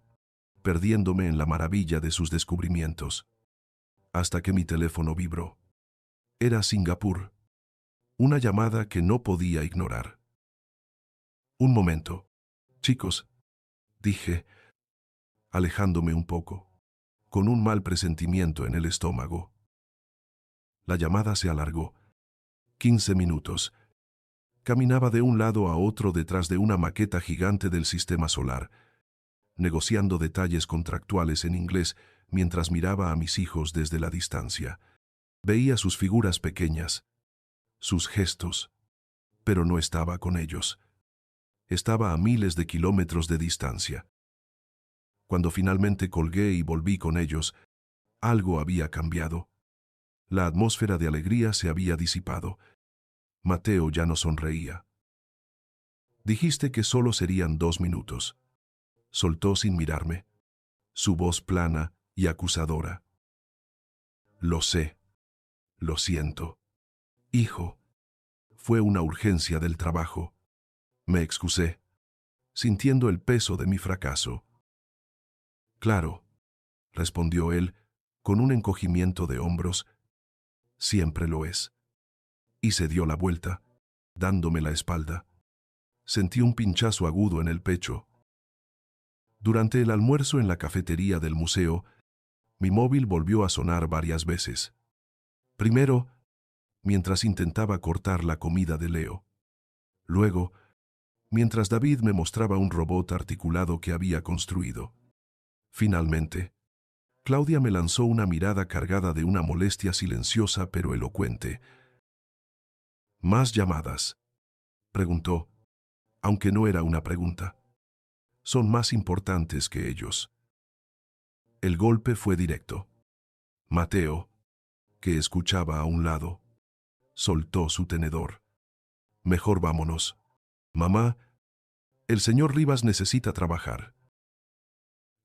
perdiéndome en la maravilla de sus descubrimientos. Hasta que mi teléfono vibró. Era Singapur. Una llamada que no podía ignorar. «Un momento, chicos», dije, alejándome un poco, con un mal presentimiento en el estómago. La llamada se alargó. 15 minutos. Caminaba de un lado a otro detrás de una maqueta gigante del sistema solar, negociando detalles contractuales en inglés mientras miraba a mis hijos desde la distancia. Veía sus figuras pequeñas, sus gestos, pero no estaba con ellos. Estaba a miles de kilómetros de distancia. Cuando finalmente colgué y volví con ellos, algo había cambiado. La atmósfera de alegría se había disipado. Mateo ya no sonreía. «Dijiste que solo serían 2 minutos», soltó sin mirarme, su voz plana y acusadora. «Lo sé. Lo siento. Hijo, fue una urgencia del trabajo». Me excusé, sintiendo el peso de mi fracaso. «Claro», respondió él, con un encogimiento de hombros. «Siempre lo es». Y se dio la vuelta, dándome la espalda. Sentí un pinchazo agudo en el pecho. Durante el almuerzo en la cafetería del museo, mi móvil volvió a sonar varias veces. Primero, mientras intentaba cortar la comida de Leo. Luego, mientras David me mostraba un robot articulado que había construido. Finalmente, Claudia me lanzó una mirada cargada de una molestia silenciosa pero elocuente. «¿Más llamadas?», preguntó, aunque no era una pregunta. «Son más importantes que ellos». El golpe fue directo. Mateo, que escuchaba a un lado, soltó su tenedor. «Mejor vámonos. Mamá, el señor Rivas necesita trabajar».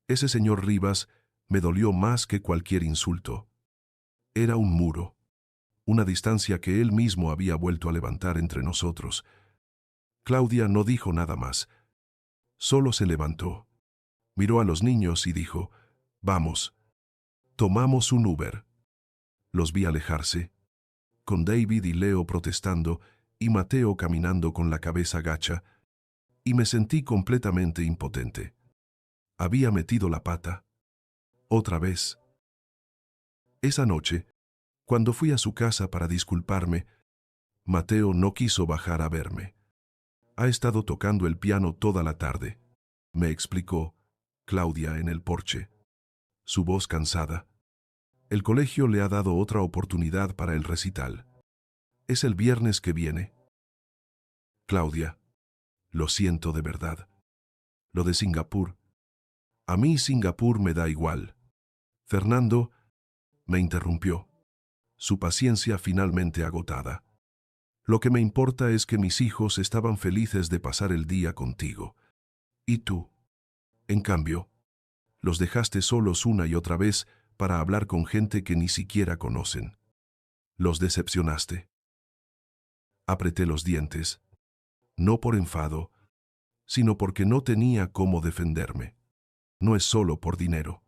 Ese señor Rivas me dolió más que cualquier insulto. Era un muro, una distancia que él mismo había vuelto a levantar entre nosotros. Claudia no dijo nada más. Solo se levantó, miró a los niños y dijo: «Vamos». Tomamos un Uber. Los vi alejarse, con David y Leo protestando y Mateo caminando con la cabeza gacha, y me sentí completamente impotente. Había metido la pata. Otra vez. Esa noche, cuando fui a su casa para disculparme, Mateo no quiso bajar a verme. Ha estado tocando el piano toda la tarde, me explicó Claudia en el porche, su voz cansada. El colegio le ha dado otra oportunidad para el recital. Es el viernes que viene. Claudia, lo siento de verdad. Lo de Singapur. A mí Singapur me da igual. Fernando me interrumpió, su paciencia finalmente agotada. Lo que me importa es que mis hijos estaban felices de pasar el día contigo. Y tú, en cambio, los dejaste solos una y otra vez para hablar con gente que ni siquiera conocen. Los decepcionaste. Apreté los dientes, no por enfado, sino porque no tenía cómo defenderme. No es solo por dinero.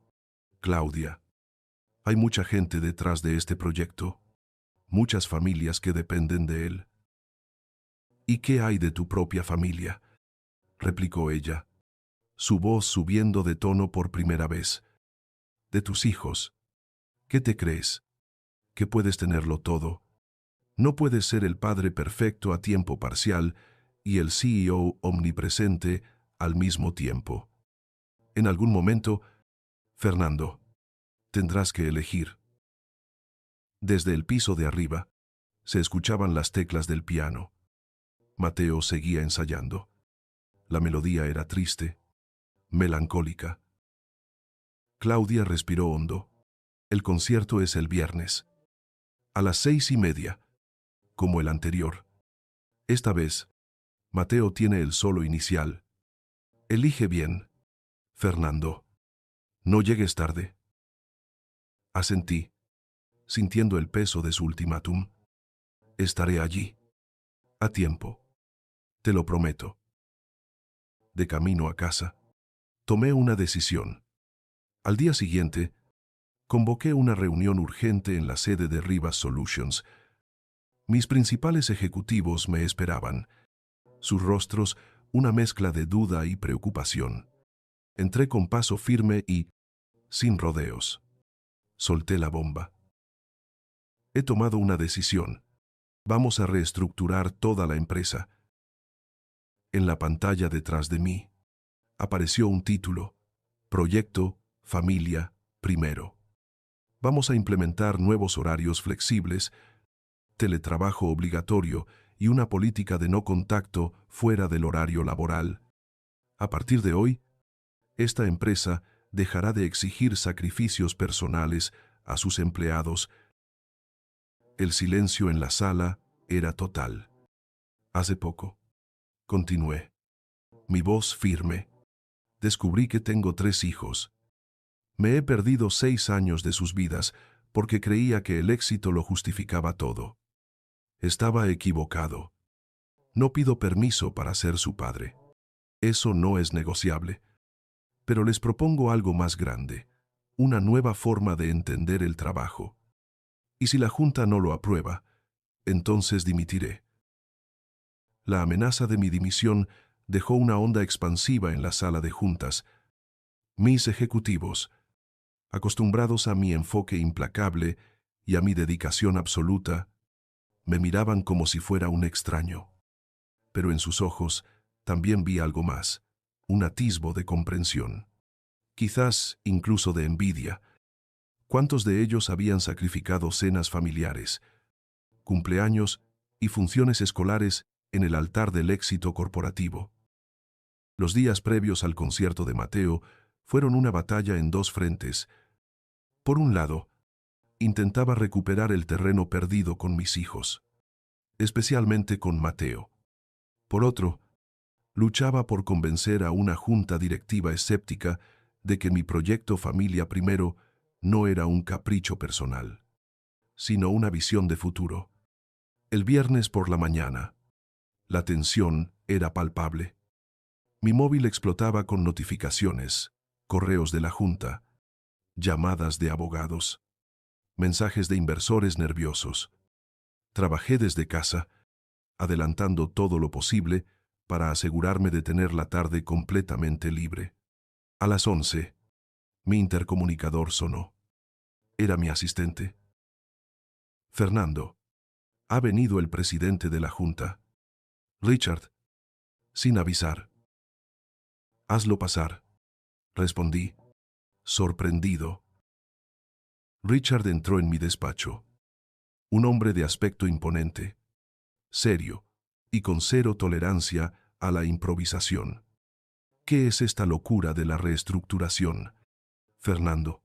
Claudia, hay mucha gente detrás de este proyecto, muchas familias que dependen de él. ¿Y qué hay de tu propia familia?, replicó ella, su voz subiendo de tono por primera vez. De tus hijos. ¿Qué te crees? ¿Que puedes tenerlo todo? No puedes ser el padre perfecto a tiempo parcial y el CEO omnipresente al mismo tiempo. En algún momento, Fernando, tendrás que elegir. Desde el piso de arriba, se escuchaban las teclas del piano. Mateo seguía ensayando. La melodía era triste, melancólica. Claudia respiró hondo. El concierto es el viernes, a las 6:30, como el anterior. Esta vez, Mateo tiene el solo inicial. Elige bien, Fernando. No llegues tarde. Asentí, sintiendo el peso de su ultimátum. Estaré allí, a tiempo. Te lo prometo. De camino a casa, tomé una decisión. Al día siguiente, convoqué una reunión urgente en la sede de Rivas Solutions. Mis principales ejecutivos me esperaban, sus rostros una mezcla de duda y preocupación. Entré con paso firme y, sin rodeos, solté la bomba. He tomado una decisión. Vamos a reestructurar toda la empresa. En la pantalla detrás de mí apareció un título: Proyecto Familia Primero. Vamos a implementar nuevos horarios flexibles, teletrabajo obligatorio y una política de no contacto fuera del horario laboral. A partir de hoy, esta empresa dejará de exigir sacrificios personales a sus empleados. El silencio en la sala era total. Hace poco, continué, mi voz firme, descubrí que tengo 3 hijos. Me he perdido 6 años de sus vidas porque creía que el éxito lo justificaba todo. Estaba equivocado. No pido permiso para ser su padre. Eso no es negociable. Pero les propongo algo más grande, una nueva forma de entender el trabajo. Y si la Junta no lo aprueba, entonces dimitiré. La amenaza de mi dimisión dejó una onda expansiva en la sala de juntas. Mis ejecutivos, acostumbrados a mi enfoque implacable y a mi dedicación absoluta, me miraban como si fuera un extraño. Pero en sus ojos también vi algo más, un atisbo de comprensión. Quizás incluso de envidia. ¿Cuántos de ellos habían sacrificado cenas familiares, cumpleaños y funciones escolares en el altar del éxito corporativo? Los días previos al concierto de Mateo fueron una batalla en 2 frentes. Por un lado, intentaba recuperar el terreno perdido con mis hijos, especialmente con Mateo. Por otro, luchaba por convencer a una junta directiva escéptica de que mi proyecto Familia Primero no era un capricho personal, sino una visión de futuro. El viernes por la mañana, la tensión era palpable. Mi móvil explotaba con notificaciones, correos de la junta, llamadas de abogados, mensajes de inversores nerviosos. Trabajé desde casa, adelantando todo lo posible para asegurarme de tener la tarde completamente libre. A las 11, mi intercomunicador sonó. Era mi asistente. Fernando, Ha venido el presidente de la Junta. Richard, sin avisar. Hazlo pasar, respondí, sorprendido. Richard entró en mi despacho. Un hombre de aspecto imponente, serio y con cero tolerancia a la improvisación. ¿Qué es esta locura de la reestructuración, Fernando?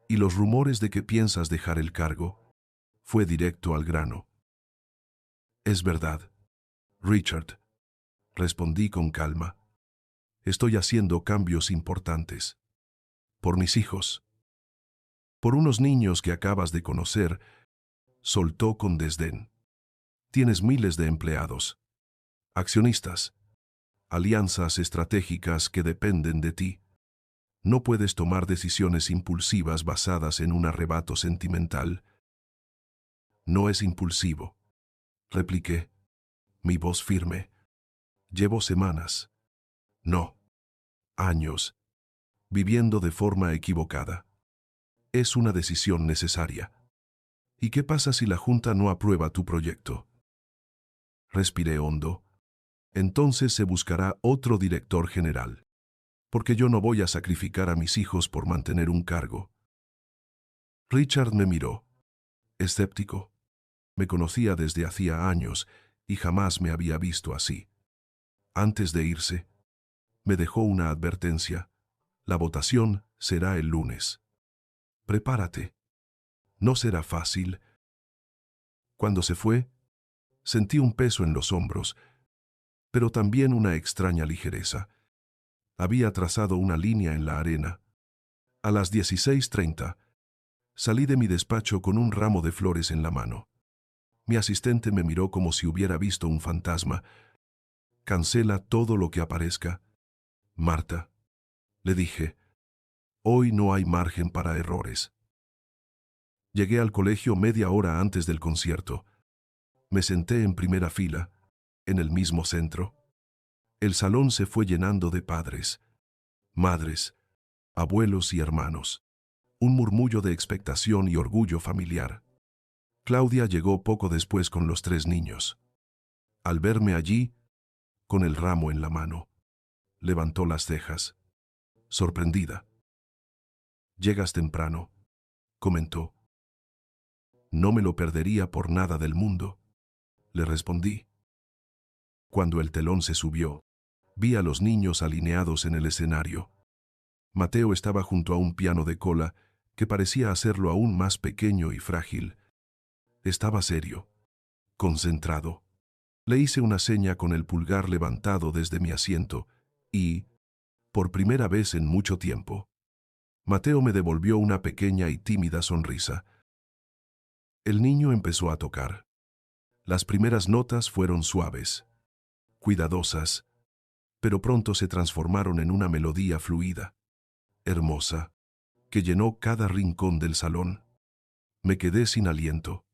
¿Y los rumores de que piensas dejar el cargo? Fue directo al grano. Es verdad, Richard, respondí con calma. Estoy haciendo cambios importantes. Por mis hijos. Por unos niños que acabas de conocer, soltó con desdén. Tienes miles de empleados, accionistas, alianzas estratégicas que dependen de ti. No puedes tomar decisiones impulsivas basadas en un arrebato sentimental. No es impulsivo, repliqué, mi voz firme. Llevo semanas, no, años, viviendo de forma equivocada. Es una decisión necesaria. ¿Y qué pasa si la Junta no aprueba tu proyecto? Respiré hondo. Entonces se buscará otro director general. Porque yo no voy a sacrificar a mis hijos por mantener un cargo. Richard me miró, escéptico. Me conocía desde hacía años y jamás me había visto así. Antes de irse, me dejó una advertencia. La votación será el lunes. Prepárate. No será fácil. Cuando se fue, sentí un peso en los hombros, pero también una extraña ligereza. Había trazado una línea en la arena. A las 16:30, salí de mi despacho con un ramo de flores en la mano. Mi asistente me miró como si hubiera visto un fantasma. Cancela todo lo que aparezca. Marta, le dije, hoy no hay margen para errores. Llegué al colegio media hora antes del concierto. Me senté en primera fila, en el mismo centro. El salón se fue llenando de padres, madres, abuelos y hermanos. Un murmullo de expectación y orgullo familiar. Claudia llegó poco después con los 3 niños. Al verme allí, con el ramo en la mano, levantó las cejas, sorprendida. «Llegas temprano», comentó. «No me lo perdería por nada del mundo», le respondí. Cuando el telón se subió, vi a los niños alineados en el escenario. Mateo estaba junto a un piano de cola que parecía hacerlo aún más pequeño y frágil. Estaba serio, concentrado. Le hice una seña con el pulgar levantado desde mi asiento y, por primera vez en mucho tiempo, Mateo me devolvió una pequeña y tímida sonrisa. El niño empezó a tocar. Las primeras notas fueron suaves, cuidadosas, pero pronto se transformaron en una melodía fluida, hermosa, que llenó cada rincón del salón. Me quedé sin aliento.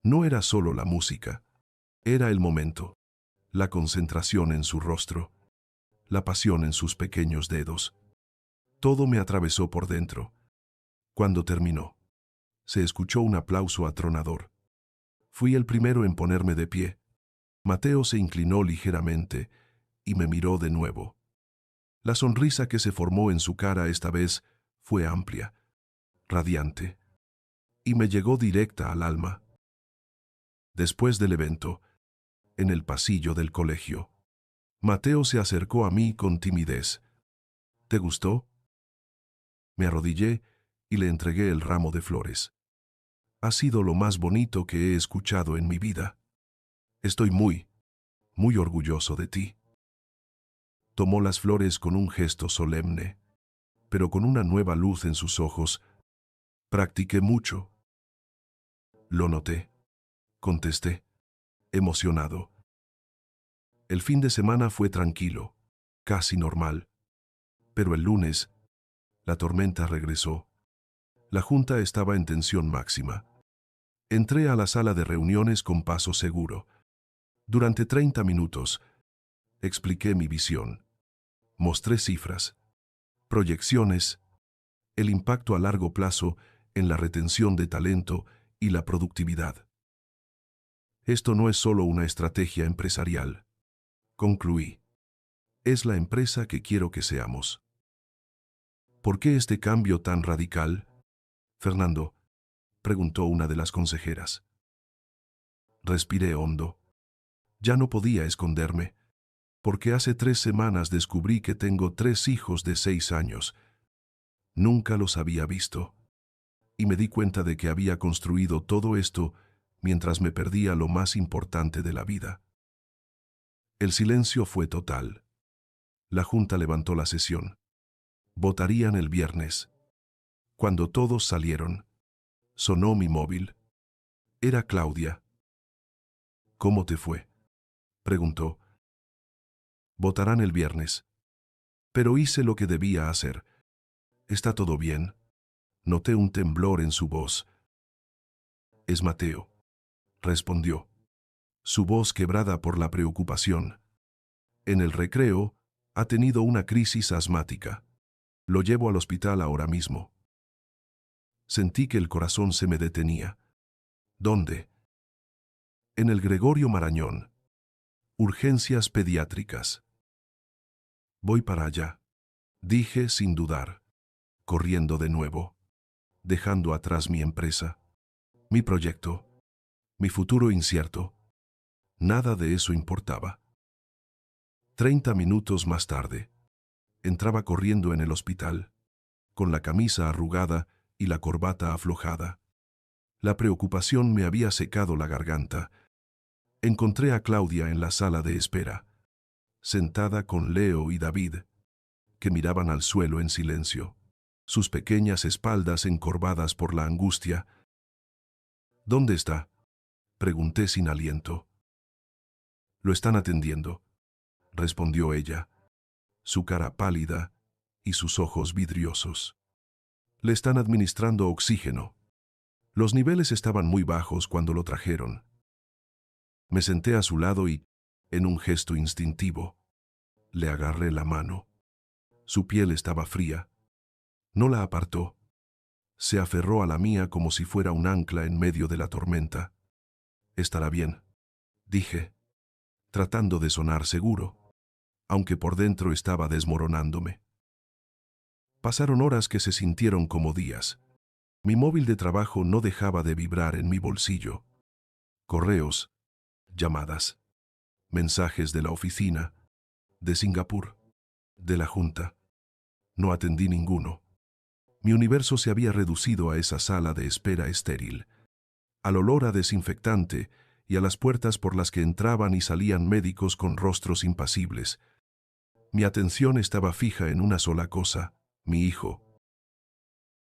No era solo la música, era el momento, la concentración en su rostro, la pasión en sus pequeños dedos. Todo me atravesó por dentro. Cuando terminó, se escuchó un aplauso atronador. Fui el primero en ponerme de pie. Mateo se inclinó ligeramente y me miró de nuevo. La sonrisa que se formó en su cara esta vez fue amplia, radiante, y me llegó directa al alma. Después del evento, en el pasillo del colegio, Mateo se acercó a mí con timidez. ¿Te gustó? Me arrodillé y le entregué el ramo de flores. Ha sido lo más bonito que he escuchado en mi vida. Estoy muy orgulloso de ti. Tomó las flores con un gesto solemne, pero con una nueva luz en sus ojos. Practiqué mucho. Lo noté, contesté, emocionado. El fin de semana fue tranquilo, casi normal. Pero el lunes, la tormenta regresó. La junta estaba en tensión máxima. Entré a la sala de reuniones con paso seguro. Durante 30 minutos, expliqué mi visión. Mostré cifras, proyecciones, el impacto a largo plazo en la retención de talento y la productividad. Esto no es solo una estrategia empresarial. Concluí. Es la empresa que quiero que seamos. ¿Por qué este cambio tan radical? Fernando, preguntó una de las consejeras. Respiré hondo. Ya no podía esconderme, porque hace 3 semanas descubrí que tengo 3 hijos de 6 años. Nunca los había visto. Y me di cuenta de que había construido todo esto mientras me perdía lo más importante de la vida. El silencio fue total. La junta levantó la sesión. Votarían el viernes. Cuando todos salieron, sonó mi móvil. Era Claudia. ¿Cómo te fue?, preguntó. Votarán el viernes. Pero hice lo que debía hacer. ¿Está todo bien? Noté un temblor en su voz. Es Mateo, respondió, su voz quebrada por la preocupación. En el recreo, ha tenido una crisis asmática. Lo llevo al hospital ahora mismo. Sentí que el corazón se me detenía. ¿Dónde? En el Gregorio Marañón. Urgencias pediátricas. Voy para allá, dije sin dudar, corriendo de nuevo, dejando atrás mi empresa, mi proyecto, mi futuro incierto. Nada de eso importaba. 30 minutos más tarde, entraba corriendo en el hospital, con la camisa arrugada y la corbata aflojada. La preocupación me había secado la garganta. Encontré a Claudia en la sala de espera, sentada con Leo y David, que miraban al suelo en silencio, sus pequeñas espaldas encorvadas por la angustia. ¿Dónde está?, pregunté sin aliento. Lo están atendiendo, respondió ella, su cara pálida y sus ojos vidriosos. Le están administrando oxígeno. Los niveles estaban muy bajos cuando lo trajeron. Me senté a su lado y, en un gesto instintivo, le agarré la mano. Su piel estaba fría. No la apartó. Se aferró a la mía como si fuera un ancla en medio de la tormenta. Estará bien, dije, tratando de sonar seguro, aunque por dentro estaba desmoronándome. Pasaron horas que se sintieron como días. Mi móvil de trabajo no dejaba de vibrar en mi bolsillo. Correos, llamadas, mensajes de la oficina, de Singapur, de la junta. No atendí ninguno. Mi universo se había reducido a esa sala de espera estéril, al olor a desinfectante y a las puertas por las que entraban y salían médicos con rostros impasibles. Mi atención estaba fija en una sola cosa, mi hijo.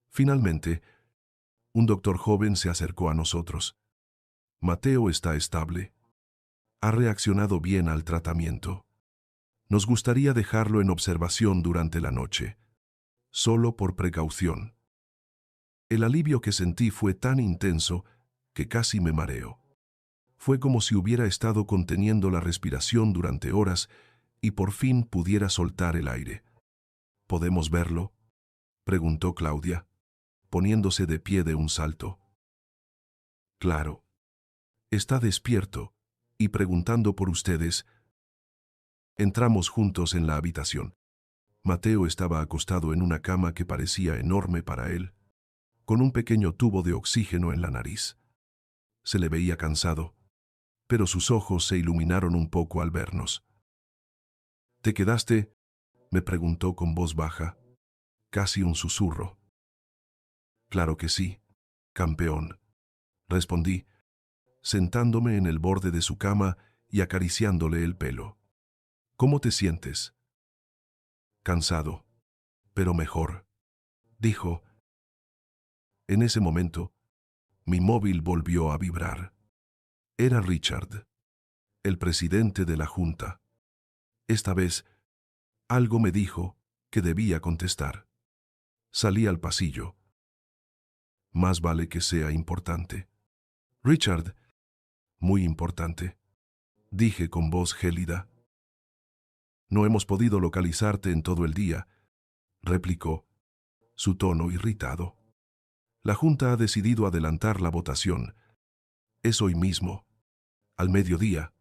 Finalmente, un doctor joven se acercó a nosotros. Mateo está estable. Ha reaccionado bien al tratamiento. Nos gustaría dejarlo en observación durante la noche, solo por precaución. El alivio que sentí fue tan intenso que casi me mareó. Fue como si hubiera estado conteniendo la respiración durante horas y por fin pudiera soltar el aire. ¿Podemos verlo?, preguntó Claudia, poniéndose de pie de un salto. Claro. Está despierto y preguntando por ustedes. Entramos juntos en la habitación. Mateo estaba acostado en una cama que parecía enorme para él, con un pequeño tubo de oxígeno en la nariz. Se le veía cansado, pero sus ojos se iluminaron un poco al vernos. ¿Te quedaste?, me preguntó con voz baja, casi un susurro. Claro que sí, campeón, respondí, sentándome en el borde de su cama y acariciándole el pelo. ¿Cómo te sientes? Cansado, pero mejor, dijo. En ese momento, mi móvil volvió a vibrar. Era Richard, el presidente de la junta. Esta vez, algo me dijo que debía contestar. Salí al pasillo. Más vale que sea importante. Richard, muy importante, dije con voz gélida. No hemos podido localizarte en todo el día, replicó, su tono irritado. La junta ha decidido adelantar la votación. Es hoy mismo. Al mediodía.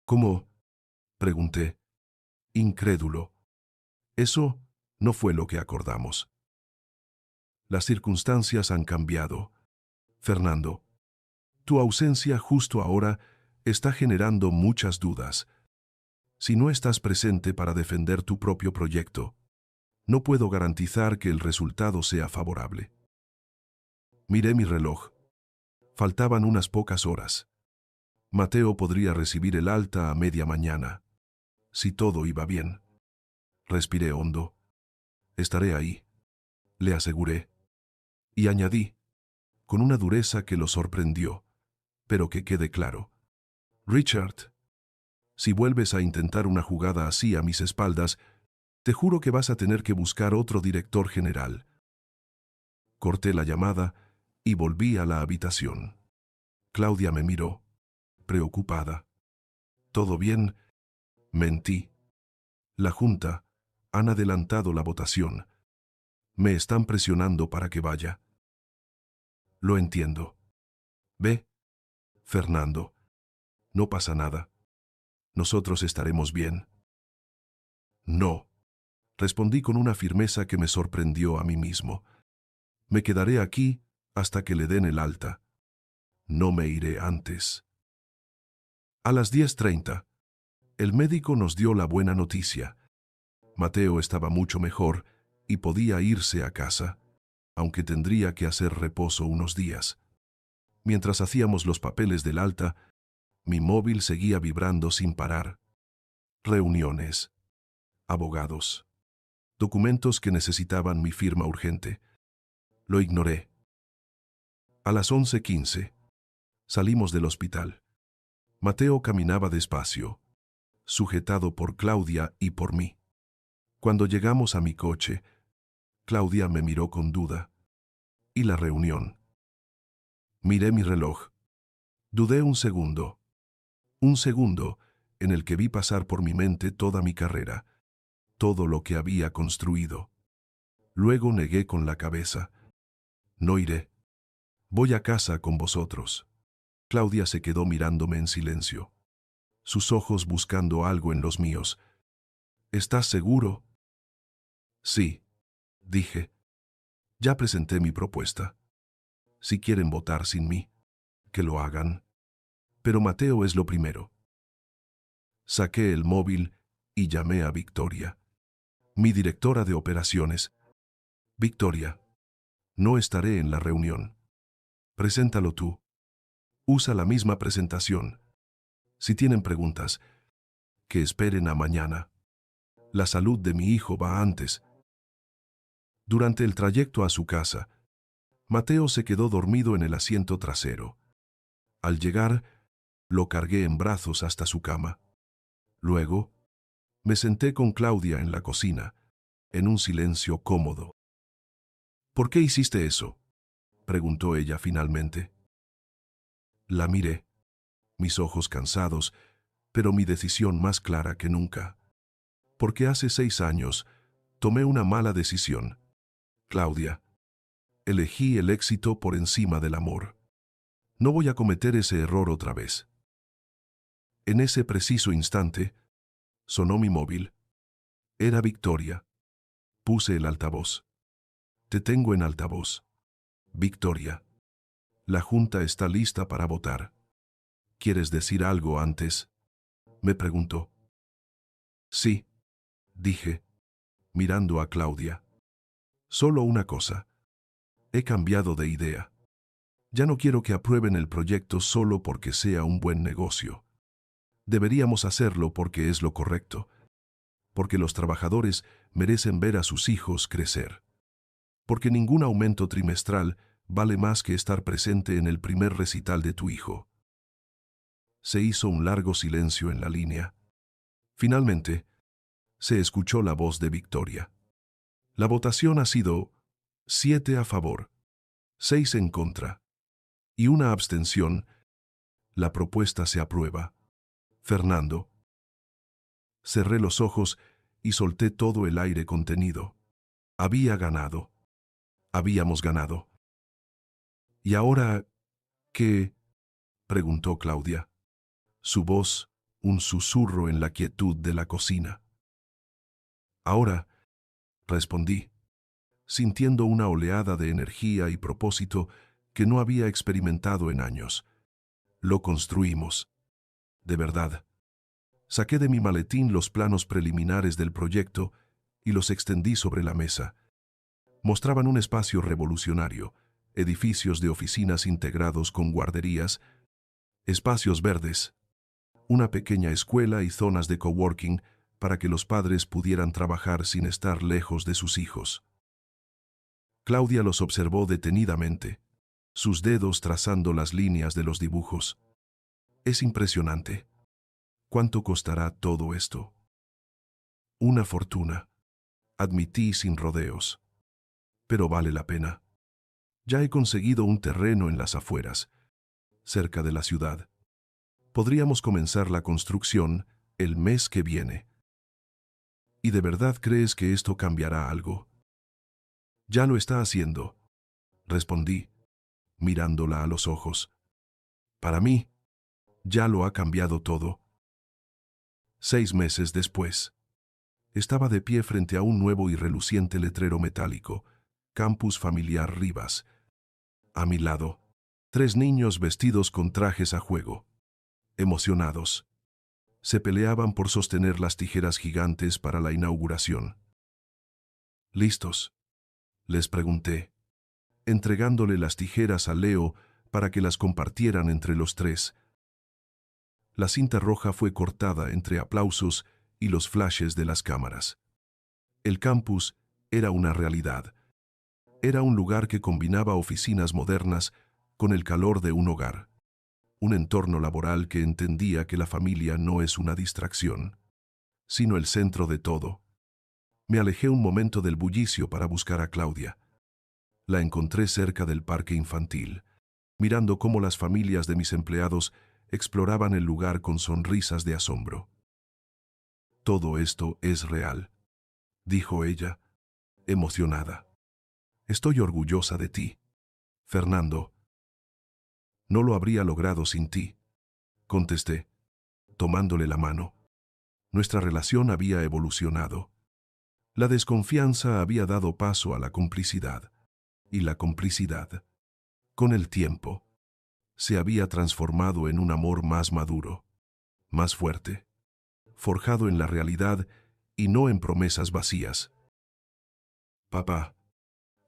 ¿Cómo? Pregunté, incrédulo. Eso no fue lo que acordamos. Las circunstancias han cambiado. Fernando, tu ausencia justo ahora está generando muchas dudas. Si no estás presente para defender tu propio proyecto, no puedo garantizar que el resultado sea favorable. Miré mi reloj. Faltaban unas pocas horas. Mateo podría recibir el alta a media mañana, si todo iba bien. Respiré hondo. Estaré ahí, le aseguré. Y añadí, con una dureza que lo sorprendió, pero que quede claro. Richard, si vuelves a intentar una jugada así a mis espaldas, te juro que vas a tener que buscar otro director general. Corté la llamada y volví a la habitación. Claudia me miró, preocupada. ¿Todo bien? Mentí. La Junta han adelantado la votación. Me están presionando para que vaya. Lo entiendo. Ve, Fernando, no pasa nada. Nosotros estaremos bien. No, respondí con una firmeza que me sorprendió a mí mismo. Me quedaré aquí hasta que le den el alta. No me iré antes. A las 10:30, el médico nos dio la buena noticia. Mateo estaba mucho mejor y podía irse a casa, aunque tendría que hacer reposo unos días. Mientras hacíamos los papeles del alta, mi móvil seguía vibrando sin parar. Reuniones, abogados, documentos que necesitaban mi firma urgente. Lo ignoré. A las 11:15, salimos del hospital. Mateo caminaba despacio, sujetado por Claudia y por mí. Cuando llegamos a mi coche, Claudia me miró con duda. ¿Y la reunión? Miré mi reloj. Dudé un segundo en el que vi pasar por mi mente toda mi carrera, todo lo que había construido. Luego negué con la cabeza. No iré. Voy a casa con vosotros. Claudia se quedó mirándome en silencio, sus ojos buscando algo en los míos. ¿Estás seguro? Sí, dije. Ya presenté mi propuesta. Si quieren votar sin mí, que lo hagan. Pero Mateo es lo primero. Saqué el móvil y llamé a Victoria, mi directora de operaciones. Victoria, no estaré en la reunión. Preséntalo tú. Usa la misma presentación. Si tienen preguntas, que esperen a mañana. La salud de mi hijo va antes. Durante el trayecto a su casa, Mateo se quedó dormido en el asiento trasero. Al llegar, lo cargué en brazos hasta su cama. Luego, me senté con Claudia en la cocina, en un silencio cómodo. ¿Por qué hiciste eso?, preguntó ella finalmente. La miré, mis ojos cansados, pero mi decisión más clara que nunca. Porque hace 6 años tomé una mala decisión. Claudia, elegí el éxito por encima del amor. No voy a cometer ese error otra vez. En ese preciso instante, sonó mi móvil. Era Victoria. Puse el altavoz. Te tengo en altavoz. Victoria. La Junta está lista para votar. ¿Quieres decir algo antes?, me preguntó. Sí, dije, mirando a Claudia. Solo una cosa. He cambiado de idea. Ya no quiero que aprueben el proyecto solo porque sea un buen negocio. Deberíamos hacerlo porque es lo correcto. Porque los trabajadores merecen ver a sus hijos crecer. Porque ningún aumento trimestral vale más que estar presente en el primer recital de tu hijo. Se hizo un largo silencio en la línea. Finalmente, se escuchó la voz de Victoria. La votación ha sido 7 a favor, 6 en contra y una abstención. La propuesta se aprueba. Fernando. Cerré los ojos y solté todo el aire contenido. Había ganado. Habíamos ganado. ¿Y ahora qué?, preguntó Claudia. Su voz, un susurro en la quietud de la cocina. Ahora, respondí, sintiendo una oleada de energía y propósito que no había experimentado en años. Lo construimos. De verdad. Saqué de mi maletín los planos preliminares del proyecto y los extendí sobre la mesa. Mostraban un espacio revolucionario, edificios de oficinas integrados con guarderías, espacios verdes, una pequeña escuela y zonas de coworking para que los padres pudieran trabajar sin estar lejos de sus hijos. Claudia los observó detenidamente, sus dedos trazando las líneas de los dibujos. Es impresionante. ¿Cuánto costará todo esto? Una fortuna, admití sin rodeos. Pero vale la pena. Ya he conseguido un terreno en las afueras, cerca de la ciudad. Podríamos comenzar la construcción el mes que viene. ¿Y de verdad crees que esto cambiará algo? Ya lo está haciendo, respondí, mirándola a los ojos. Para mí, ya lo ha cambiado todo. 6 meses después, estaba de pie frente a un nuevo y reluciente letrero metálico, Campus Familiar Rivas. A mi lado, 3 niños vestidos con trajes a juego. Emocionados, se peleaban por sostener las tijeras gigantes para la inauguración. ¿Listos?, les pregunté, entregándole las tijeras a Leo para que las compartieran entre los 3. La cinta roja fue cortada entre aplausos y los flashes de las cámaras. El campus era una realidad. Era un lugar que combinaba oficinas modernas con el calor de un hogar. Un entorno laboral que entendía que la familia no es una distracción, sino el centro de todo. Me alejé un momento del bullicio para buscar a Claudia. La encontré cerca del parque infantil, mirando cómo las familias de mis empleados exploraban el lugar con sonrisas de asombro. Todo esto es real, dijo ella, emocionada. Estoy orgullosa de ti, Fernando. No lo habría logrado sin ti, contesté, tomándole la mano. Nuestra relación había evolucionado. La desconfianza había dado paso a la complicidad, y la complicidad, con el tiempo, se había transformado en un amor más maduro, más fuerte, forjado en la realidad y no en promesas vacías. «Papá»,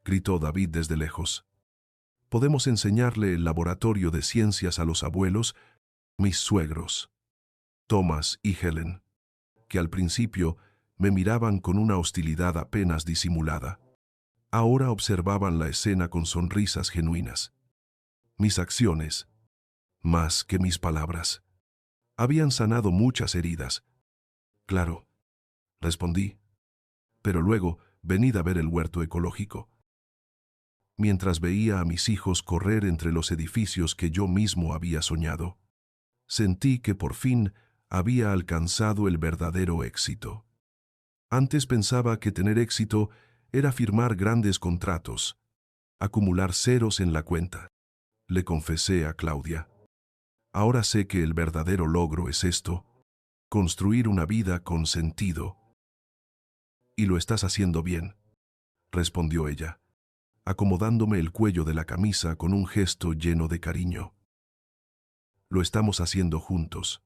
gritó David desde lejos, «podemos enseñarle el laboratorio de ciencias a los abuelos, mis suegros, Thomas y Helen, que al principio me miraban con una hostilidad apenas disimulada. Ahora observaban la escena con sonrisas genuinas. Mis acciones, más que mis palabras, habían sanado muchas heridas. Claro, respondí, pero luego venid a ver el huerto ecológico. Mientras veía a mis hijos correr entre los edificios que yo mismo había soñado, sentí que por fin había alcanzado el verdadero éxito. Antes pensaba que tener éxito era firmar grandes contratos, acumular ceros en la cuenta. Le confesé a Claudia. Ahora sé que el verdadero logro es esto, construir una vida con sentido. Y lo estás haciendo bien, respondió ella, acomodándome el cuello de la camisa con un gesto lleno de cariño. Lo estamos haciendo juntos,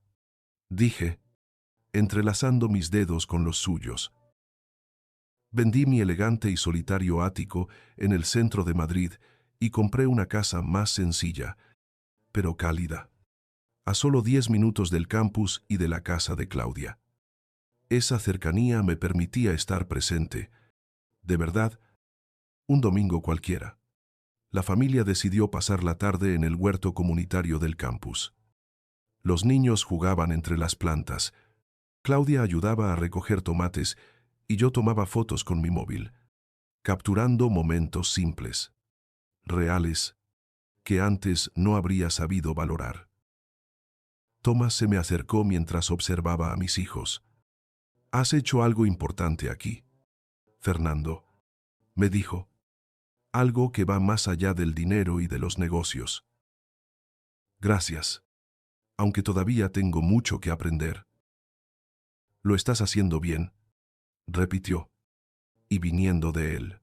dije, entrelazando mis dedos con los suyos. Vendí mi elegante y solitario ático en el centro de Madrid y compré una casa más sencilla, pero cálida, a solo 10 minutos del campus y de la casa de Claudia. Esa cercanía me permitía estar presente. De verdad, un domingo cualquiera. La familia decidió pasar la tarde en el huerto comunitario del campus. Los niños jugaban entre las plantas. Claudia ayudaba a recoger tomates y yo tomaba fotos con mi móvil, capturando momentos simples, reales, que antes no habría sabido valorar. Thomas se me acercó mientras observaba a mis hijos. «Has hecho algo importante aquí, Fernando», me dijo. «Algo que va más allá del dinero y de los negocios». «Gracias», aunque todavía tengo mucho que aprender. Lo estás haciendo bien, repitió, y viniendo de él.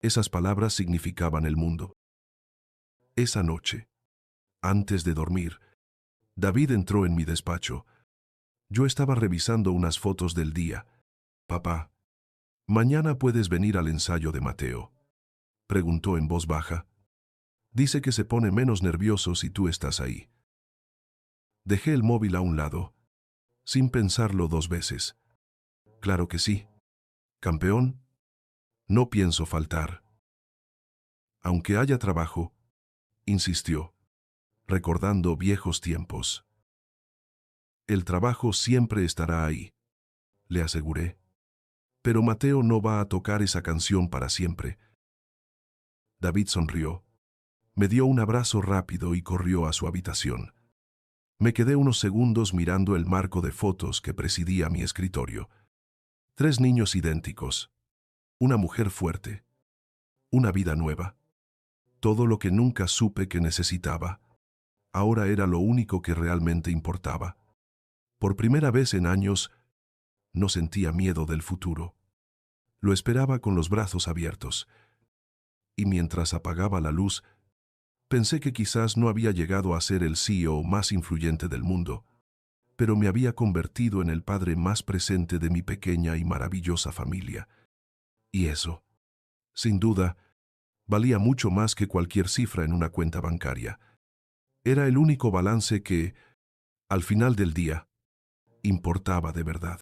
Esas palabras significaban el mundo. Esa noche, antes de dormir, David entró en mi despacho. Yo estaba revisando unas fotos del día. Papá, ¿mañana puedes venir al ensayo de Mateo?, preguntó en voz baja. Dice que se pone menos nervioso si tú estás ahí. Dejé el móvil a un lado, sin pensarlo dos veces. Claro que sí. Campeón, no pienso faltar. Aunque haya trabajo, insistió, recordando viejos tiempos. El trabajo siempre estará ahí, le aseguré. Pero Mateo no va a tocar esa canción para siempre. David sonrió, me dio un abrazo rápido y corrió a su habitación. Me quedé unos segundos mirando el marco de fotos que presidía mi escritorio. 3 niños idénticos, una mujer fuerte, una vida nueva. Todo lo que nunca supe que necesitaba, ahora era lo único que realmente importaba. Por primera vez en años, no sentía miedo del futuro. Lo esperaba con los brazos abiertos. Y mientras apagaba la luz, pensé que quizás no había llegado a ser el CEO más influyente del mundo, pero me había convertido en el padre más presente de mi pequeña y maravillosa familia. Y eso, sin duda, valía mucho más que cualquier cifra en una cuenta bancaria. Era el único balance que, al final del día, importaba de verdad.